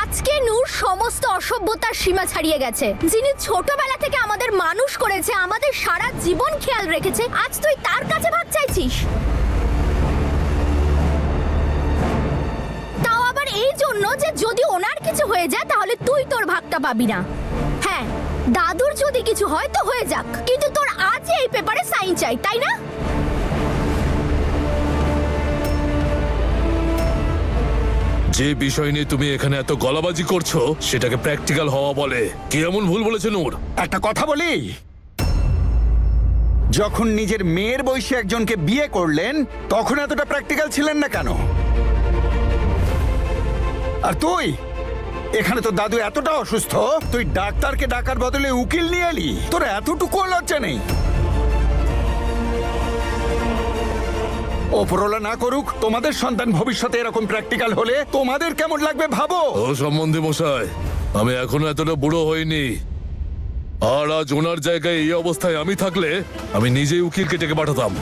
আজকে নূর সমস্ত অসভ্যতার সীমা ছাড়িয়ে গেছে। যিনি ছোটবেলা থেকে আমাদের মানুষ করেছে, আমাদের সারা জীবন খেয়াল রেখেছে, আজ তুই তার কাছে ভাগ চাইছিস? তাও আবার এই জন্য যে যদি ওনার কিছু হয়ে যায় তাহলে তুই তোর ভাগটা পাবি না। হ্যাঁ, দাদুর যদি কিছু হয় তো হয়ে যাক, কিন্তু তোর আজ এই পেপারে সাইন চাই, তাই না? যে বিষয় নিয়ে তুমি এখানে এত গলাবাজি করছো সেটাকে প্র্যাকটিক্যাল হওয়া বলে। কি এমন ভুল বলেছে নূর? একটা কথা বলি, যখন নিজের মেয়ের বয়সী একজনকে বিয়ে করলেন তখন এতটা প্র্যাকটিক্যাল ছিলেন না কেন? আর তুই এখানে তো দাদু এতটা অসুস্থ, তুই ডাক্তারকে ডাকার বদলে উকিল নিয়ে এলি। তোর এতটুকু লজ্জা নেই? ওপরওয়ালা না করুক, তোমাদের সন্তান ভবিষ্যতে এরকম প্র্যাকটিক্যাল হলে তোমাদের কেমন লাগবে ভাবো। ও সম্বন্ধে মশাই, আমি এখনো এতটা বুড়ো হইনি। আর আজ ওনার জায়গায় এই অবস্থায় আমি থাকলে আমি নিজেই উকিলকে ডেকে পাঠাতাম।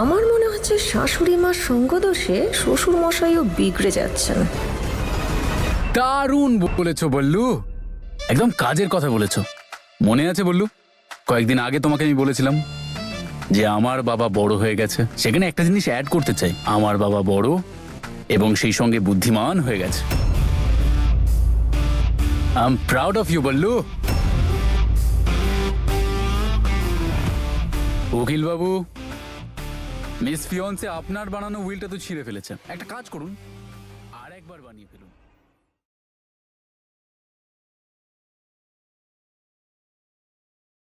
আমার মনে হচ্ছে শাশুড়ি মার সঙ্গদোষে শ্বশুর মশাইও বিগড়ে যাচ্ছেন। দারুণ বলেছো বল্লু, একদম কাজের কথা বলেছো। মনে আছে বল্লু, কয়েকদিন আগে তোমাকে আমি বলেছিলাম যে আমার বাবা বড় হয়ে গেছে। সেখানে একটা জিনিস অ্যাড করতে চাই, আমার বাবা বড় এবং সেই সঙ্গে বুদ্ধিমান হয়ে গেছে। I am proud of you Ballu. উকিল বাবু, মিস ফিয়ন্সে আপনার বানানো উইলটা তো ছিঁড়ে ফেলেছেন। একটা কাজ করুন, আর একবার বানিয়ে ফেলুন।